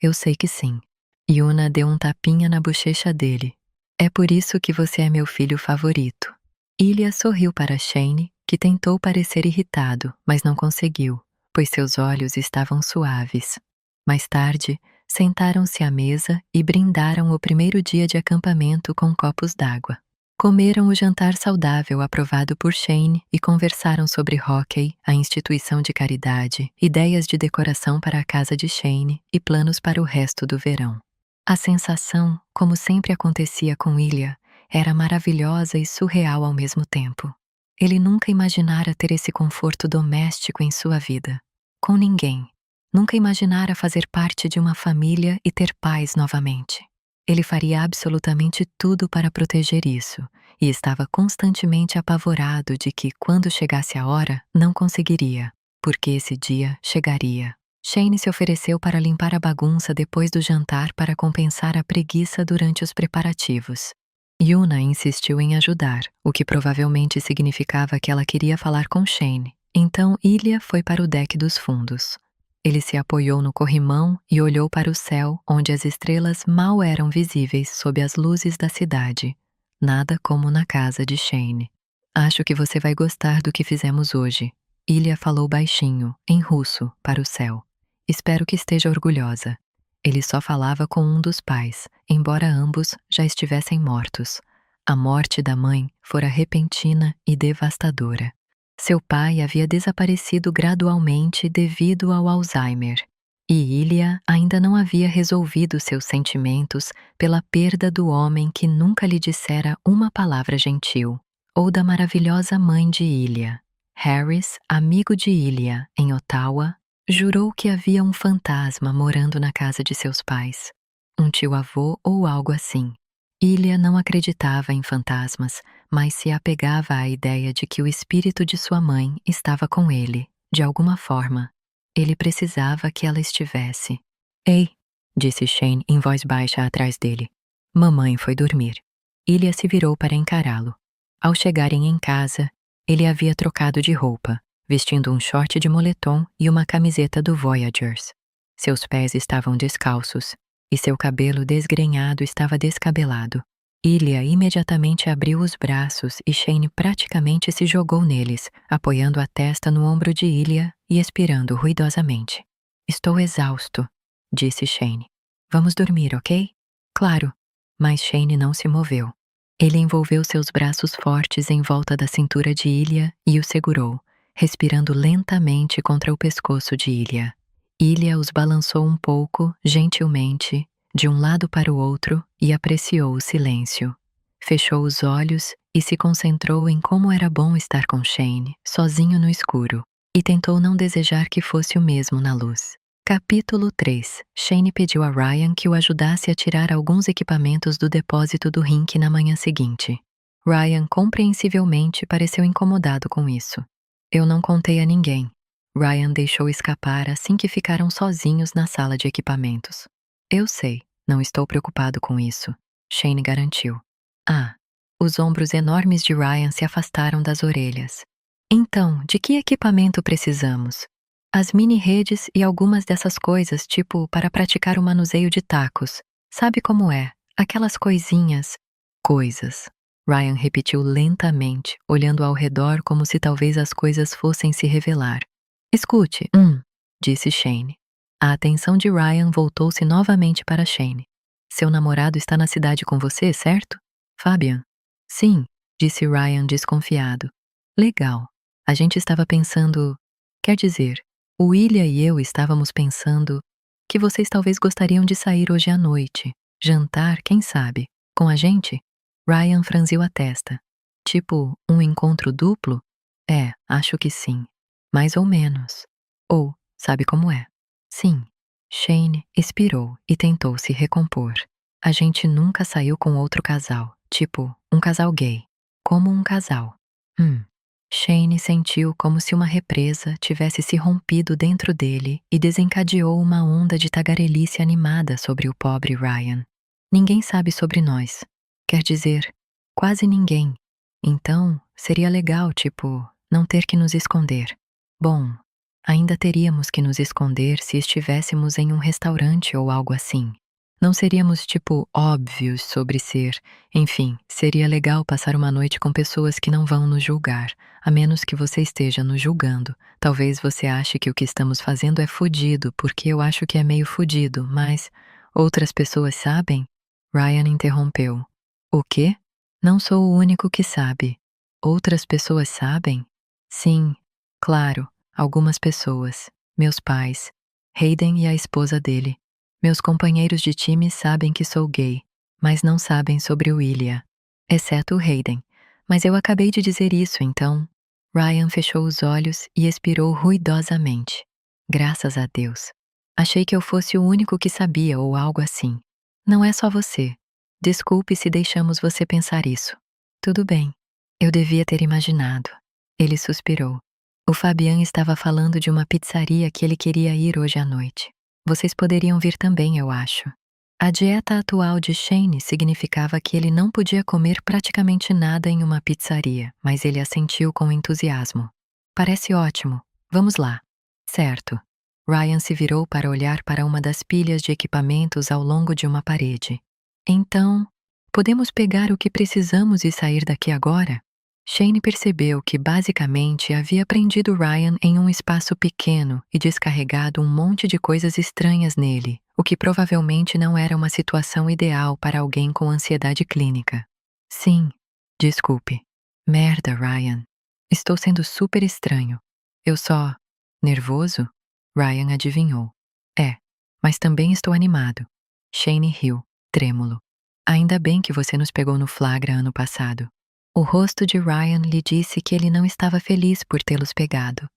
[SPEAKER 2] Eu sei que sim. Yuna deu um tapinha na bochecha dele. É por isso que você é meu filho favorito. Ilya sorriu para Shane, que tentou parecer irritado, mas não conseguiu, pois seus olhos estavam suaves. Mais tarde, sentaram-se à mesa e brindaram o primeiro dia de acampamento com copos d'água. Comeram o jantar saudável aprovado por Shane e conversaram sobre hóquei, a instituição de caridade, ideias de decoração para a casa de Shane e planos para o resto do verão. A sensação, como sempre acontecia com Ilya, era maravilhosa e surreal ao mesmo tempo. Ele nunca imaginara ter esse conforto doméstico em sua vida. Com ninguém. Nunca imaginara fazer parte de uma família e ter paz novamente. Ele faria absolutamente tudo para proteger isso, e estava constantemente apavorado de que, quando chegasse a hora, não conseguiria, porque esse dia chegaria. Shane se ofereceu para limpar a bagunça depois do jantar para compensar a preguiça durante os preparativos. Yuna insistiu em ajudar, o que provavelmente significava que ela queria falar com Shane. Então Ilya foi para o deck dos fundos. Ele se apoiou no corrimão e olhou para o céu, onde as estrelas mal eram visíveis sob as luzes da cidade. Nada como na casa de Shane. Acho que você vai gostar do que fizemos hoje. Ilya falou baixinho, em russo, para o céu. Espero que esteja orgulhosa. Ele só falava com um dos pais, embora ambos já estivessem mortos. A morte da mãe fora repentina e devastadora. Seu pai havia desaparecido gradualmente devido ao Alzheimer, e Ilya ainda não havia resolvido seus sentimentos pela perda do homem que nunca lhe dissera uma palavra gentil, ou da maravilhosa mãe de Ilya. Harris, amigo de Ilya, em Ottawa, jurou que havia um fantasma morando na casa de seus pais, um tio-avô ou algo assim. Ilya não acreditava em fantasmas, mas se apegava à ideia de que o espírito de sua mãe estava com ele, de alguma forma. Ele precisava que ela estivesse. Ei, disse Shane em voz baixa atrás dele. Mamãe foi dormir. Ilya se virou para encará-lo. Ao chegarem em casa, ele havia trocado de roupa, vestindo um short de moletom e uma camiseta do Voyagers. Seus pés estavam descalços, e seu cabelo desgrenhado estava descabelado. Ilya imediatamente abriu os braços e Shane praticamente se jogou neles, apoiando a testa no ombro de Ilya e expirando ruidosamente. Estou exausto, disse Shane. Vamos dormir, ok? Claro, mas Shane não se moveu. Ele envolveu seus braços fortes em volta da cintura de Ilya e o segurou, respirando lentamente contra o pescoço de Ilya. Ilya os balançou um pouco, gentilmente, de um lado para o outro e apreciou o silêncio. Fechou os olhos e se concentrou em como era bom estar com Shane, sozinho no escuro, e tentou não desejar que fosse o mesmo na luz. Capítulo 3. Shane pediu a Ryan que o ajudasse a tirar alguns equipamentos do depósito do rink na manhã seguinte. Ryan compreensivelmente pareceu incomodado com isso. Eu não contei a ninguém. Ryan deixou escapar assim que ficaram sozinhos na sala de equipamentos. Eu sei, não estou preocupado com isso, Shane garantiu. Ah, os ombros enormes de Ryan se afastaram das orelhas. Então, de que equipamento precisamos? As mini-redes e algumas dessas coisas, tipo para praticar o manuseio de tacos. Sabe como é? Aquelas coisinhas. Coisas. Ryan repetiu lentamente, olhando ao redor como se talvez as coisas fossem se revelar. Escute, disse Shane. A atenção de Ryan voltou-se novamente para Shane. Seu namorado está na cidade com você, certo? Fabian? Sim, disse Ryan desconfiado. Legal. A gente estava pensando... Quer dizer, o Ilya e eu estávamos pensando que vocês talvez gostariam de sair hoje à noite. Jantar, quem sabe? Com a gente? Ryan franziu a testa. Tipo, um encontro duplo? É, acho que sim. Mais ou menos. Ou, sabe como é? Sim. Shane expirou e tentou se recompor. A gente nunca saiu com outro casal, tipo, um casal gay. Como um casal. Shane sentiu como se uma represa tivesse se rompido dentro dele e desencadeou uma onda de tagarelice animada sobre o pobre Ryan. Ninguém sabe sobre nós. Quer dizer, quase ninguém. Então, seria legal, tipo, não ter que nos esconder. Bom, ainda teríamos que nos esconder se estivéssemos em um restaurante ou algo assim. Não seríamos, tipo, óbvios sobre ser. Enfim, seria legal passar uma noite com pessoas que não vão nos julgar, a menos que você esteja nos julgando. Talvez você ache que o que estamos fazendo é fudido, porque eu acho que é meio fudido, mas outras pessoas sabem? Ryan interrompeu. O quê? Não sou o único que sabe. Outras pessoas sabem? Sim, claro, algumas pessoas. Meus pais, Hayden e a esposa dele. Meus companheiros de time sabem que sou gay, mas não sabem sobre o Ilya, exceto o Hayden. Mas eu acabei de dizer isso, então. Ryan fechou os olhos e expirou ruidosamente. Graças a Deus. Achei que eu fosse o único que sabia ou algo assim. Não é só você. Desculpe se deixamos você pensar isso. Tudo bem. Eu devia ter imaginado. Ele suspirou. O Fabian estava falando de uma pizzaria que ele queria ir hoje à noite. Vocês poderiam vir também, eu acho. A dieta atual de Shane significava que ele não podia comer praticamente nada em uma pizzaria, mas ele assentiu com entusiasmo. Parece ótimo. Vamos lá. Certo. Ryan se virou para olhar para uma das pilhas de equipamentos ao longo de uma parede. Então, podemos pegar o que precisamos e sair daqui agora? Shane percebeu que basicamente havia prendido Ryan em um espaço pequeno e descarregado um monte de coisas estranhas nele, o que provavelmente não era uma situação ideal para alguém com ansiedade clínica. Sim, desculpe. Merda, Ryan. Estou sendo super estranho. Eu só... nervoso? Ryan adivinhou. É, mas também estou animado. Shane riu, trêmulo. Ainda bem que você nos pegou no flagra ano passado. O rosto de Ryan lhe disse que ele não estava feliz por tê-los pegado.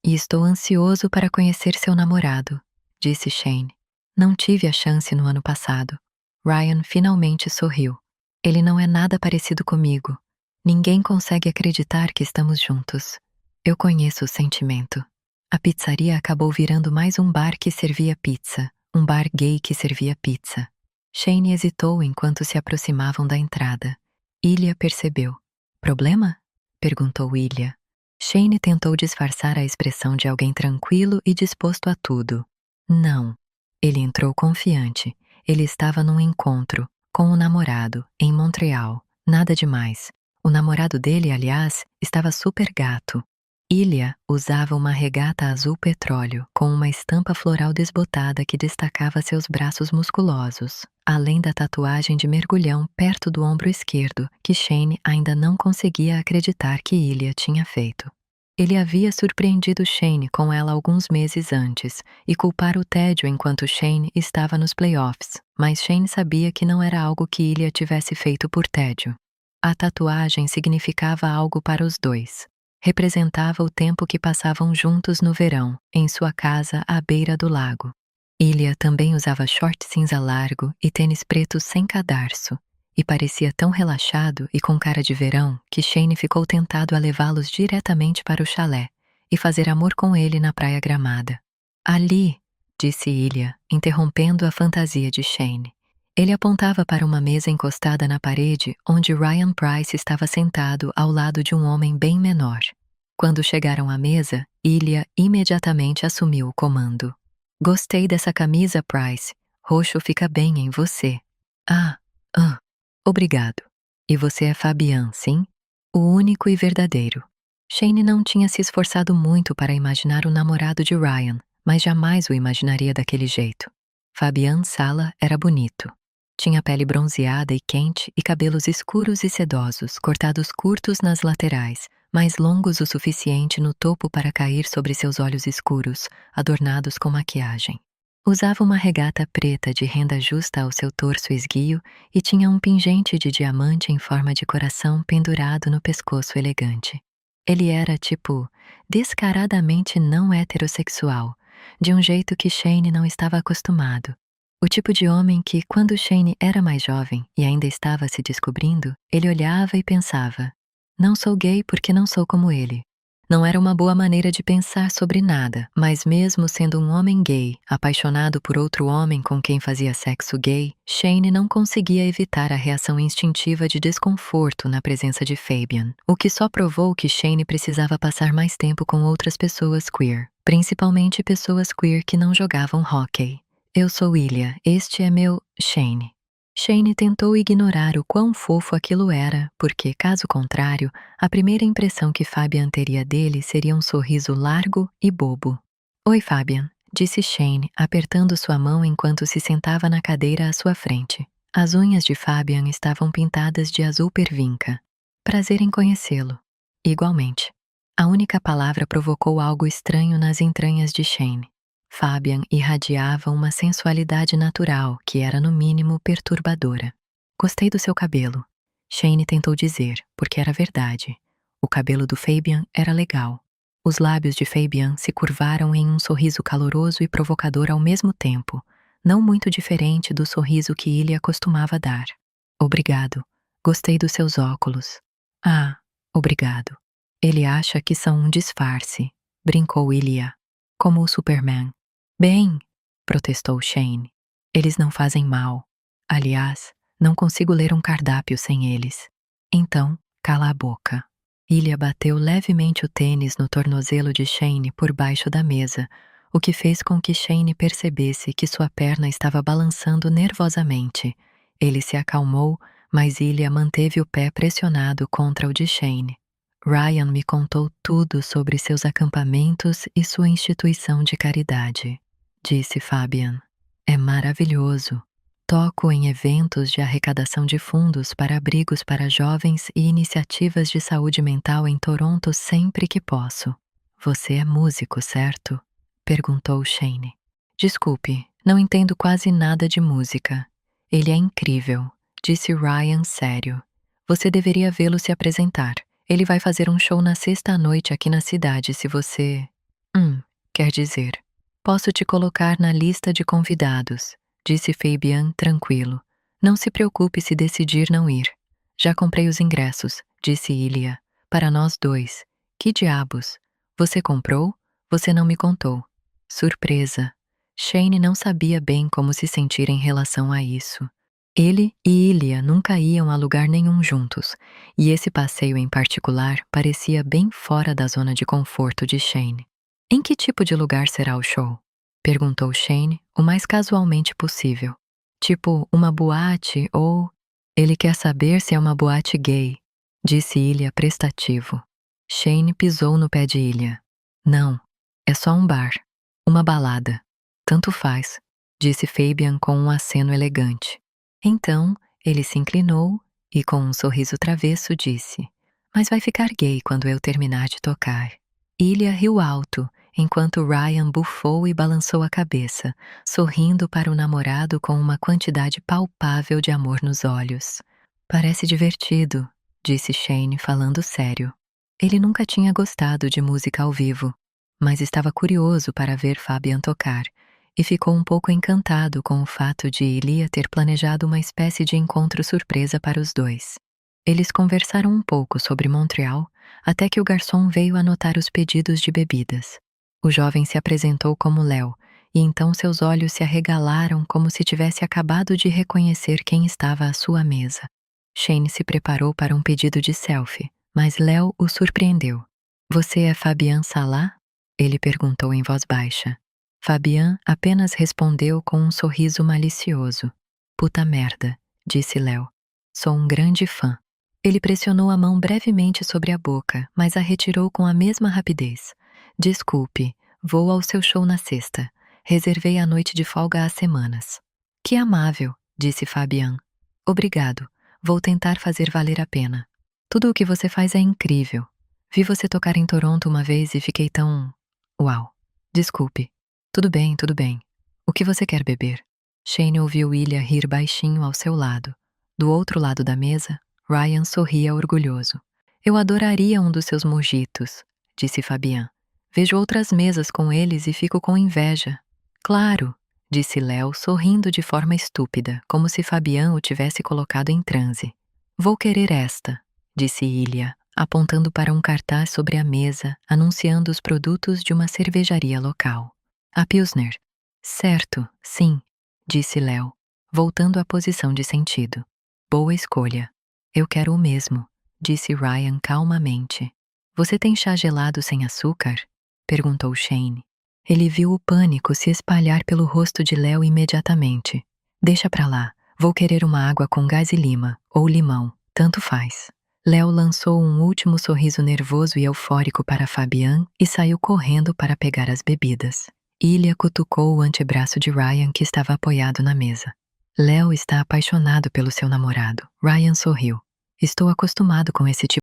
[SPEAKER 2] E estou ansioso para conhecer seu namorado, disse Shane. Não tive a chance no ano passado. Ryan finalmente sorriu. Ele não é nada parecido comigo. Ninguém consegue acreditar que estamos juntos. Eu conheço o sentimento. A pizzaria acabou virando mais um bar que servia pizza, um bar gay que servia pizza. Shane hesitou enquanto se aproximavam da entrada. Ilya percebeu. Problema? Perguntou Ilya. Shane tentou disfarçar a expressão de alguém tranquilo e disposto a tudo. Não. Ele entrou confiante. Ele estava num encontro, com o namorado, em Montreal. Nada demais. O namorado dele, aliás, estava super gato. Ilya usava uma regata azul petróleo, com uma estampa floral desbotada que destacava seus braços musculosos, além da tatuagem de mergulhão perto do ombro esquerdo, que Shane ainda não conseguia acreditar que Ilya tinha feito. Ele havia surpreendido Shane com ela alguns meses antes e culpar o tédio enquanto Shane estava nos playoffs, mas Shane sabia que não era algo que Ilya tivesse feito por tédio. A tatuagem significava algo para os dois. Representava o tempo que passavam juntos no verão, em sua casa à beira do lago. Ilya também usava short cinza largo e tênis pretos sem cadarço, e parecia tão relaxado e com cara de verão que Shane ficou tentado a levá-los diretamente para o chalé e fazer amor com ele na praia gramada. Ali, disse Ilya, interrompendo a fantasia de Shane. Ele apontava para uma mesa encostada na parede onde Ryan Price estava sentado ao lado de um homem bem menor. Quando chegaram à mesa, Ilya imediatamente assumiu o comando. Gostei dessa camisa, Price. Roxo fica bem em você. Obrigado. E você é Fabian, sim? O único e verdadeiro. Shane não tinha se esforçado muito para imaginar o namorado de Ryan, mas jamais o imaginaria daquele jeito. Fabian Sala era bonito. Tinha pele bronzeada e quente e cabelos escuros e sedosos, cortados curtos nas laterais, mas longos o suficiente no topo para cair sobre seus olhos escuros, adornados com maquiagem. Usava uma regata preta de renda justa ao seu torso esguio e tinha um pingente de diamante em forma de coração pendurado no pescoço elegante. Ele era, descaradamente não heterossexual, de um jeito que Shane não estava acostumado. O tipo de homem que, quando Shane era mais jovem e ainda estava se descobrindo, ele olhava e pensava: não sou gay porque não sou como ele. Não era uma boa maneira de pensar sobre nada, mas mesmo sendo um homem gay, apaixonado por outro homem com quem fazia sexo gay, Shane não conseguia evitar a reação instintiva de desconforto na presença de Fabian, o que só provou que Shane precisava passar mais tempo com outras pessoas queer, principalmente pessoas queer que não jogavam hóquei. Eu sou Ilha, este é meu Shane. Shane tentou ignorar o quão fofo aquilo era, porque, caso contrário, a primeira impressão que Fabian teria dele seria um sorriso largo e bobo. Oi, Fabian, disse Shane, apertando sua mão enquanto se sentava na cadeira à sua frente. As unhas de Fabian estavam pintadas de azul pervinca. Prazer em conhecê-lo. Igualmente. A única palavra provocou algo estranho nas entranhas de Shane. Fabian irradiava uma sensualidade natural que era no mínimo perturbadora. Gostei do seu cabelo, Shane tentou dizer, porque era verdade. O cabelo do Fabian era legal. Os lábios de Fabian se curvaram em um sorriso caloroso e provocador ao mesmo tempo, não muito diferente do sorriso que Ilha costumava dar. Obrigado. Gostei dos seus óculos. Ah, obrigado. Ele acha que são um disfarce, brincou Ilha. Como o Superman. Bem, protestou Shane. Eles não fazem mal. Aliás, não consigo ler um cardápio sem eles. Então, cala a boca. Ilha bateu levemente o tênis no tornozelo de Shane por baixo da mesa, o que fez com que Shane percebesse que sua perna estava balançando nervosamente. Ele se acalmou, mas Ilha manteve o pé pressionado contra o de Shane. Ryan me contou tudo sobre seus acampamentos e sua instituição de caridade, disse Fabian. É maravilhoso. Toco em eventos de arrecadação de fundos para abrigos para jovens e iniciativas de saúde mental em Toronto sempre que posso. Você é músico, certo? Perguntou Shane. Desculpe, não entendo quase nada de música. Ele é incrível, disse Ryan sério. Você deveria vê-lo se apresentar. Ele vai fazer um show na sexta à noite aqui na cidade se você... quer dizer. Posso te colocar na lista de convidados, disse Fabian tranquilo. Não se preocupe se decidir não ir. Já comprei os ingressos, disse Ilya. Para nós dois. Que diabos? Você comprou? Você não me contou. Surpresa. Shane não sabia bem como se sentir em relação a isso. Ele e Ilya nunca iam a lugar nenhum juntos, e esse passeio em particular parecia bem fora da zona de conforto de Shane. Em que tipo de lugar será o show? Perguntou Shane, o mais casualmente possível. Tipo, uma boate ou... Ele quer saber se é uma boate gay, disse Ilya prestativo. Shane pisou no pé de Ilya. Não, é só um bar. Uma balada. Tanto faz, disse Fabian com um aceno elegante. Então, ele se inclinou e, com um sorriso travesso, disse: Mas vai ficar gay quando eu terminar de tocar. Ilya riu alto, enquanto Ryan bufou e balançou a cabeça, sorrindo para o namorado com uma quantidade palpável de amor nos olhos. Parece divertido, disse Shane falando sério. Ele nunca tinha gostado de música ao vivo, mas estava curioso para ver Fabian tocar, e ficou um pouco encantado com o fato de Ilya ter planejado uma espécie de encontro surpresa para os dois. Eles conversaram um pouco sobre Montreal, até que o garçom veio anotar os pedidos de bebidas. O jovem se apresentou como Léo, e então seus olhos se arregalaram como se tivesse acabado de reconhecer quem estava à sua mesa. Shane se preparou para um pedido de selfie, mas Léo o surpreendeu. Você é Fabian Salah? Ele perguntou em voz baixa. Fabian apenas respondeu com um sorriso malicioso. Puta merda, disse Léo. Sou um grande fã. Ele pressionou a mão brevemente sobre a boca, mas a retirou com a mesma rapidez. Desculpe, vou ao seu show na sexta. Reservei a noite de folga há semanas. Que amável, disse Fabian. Obrigado, vou tentar fazer valer a pena. Tudo o que você faz é incrível. Vi você tocar em Toronto uma vez e fiquei tão... Uau. Desculpe. Tudo bem, tudo bem. O que você quer beber? Shane ouviu Ilya rir baixinho ao seu lado. Do outro lado da mesa, Ryan sorria orgulhoso. Eu adoraria um dos seus mojitos, disse Fabian. Vejo outras mesas com eles e fico com inveja. Claro, disse Léo, sorrindo de forma estúpida, como se Fabian o tivesse colocado em transe. Vou querer esta, disse Ilya, apontando para um cartaz sobre a mesa, anunciando os produtos de uma cervejaria local. A Pilsner. Certo, sim, disse Léo, voltando à posição de sentido. Boa escolha. Eu quero o mesmo, disse Ryan calmamente. Você tem chá gelado sem açúcar? Perguntou Shane. Ele viu o pânico se espalhar pelo rosto de Léo imediatamente. Deixa pra lá, vou querer uma água com gás e lima, ou limão, tanto faz. Léo lançou um último sorriso nervoso e eufórico para Fabian e saiu correndo para pegar as bebidas. Ilha cutucou o antebraço de Ryan que estava apoiado na mesa. Léo está apaixonado pelo seu namorado. Ryan sorriu. Estou acostumado com esse tipo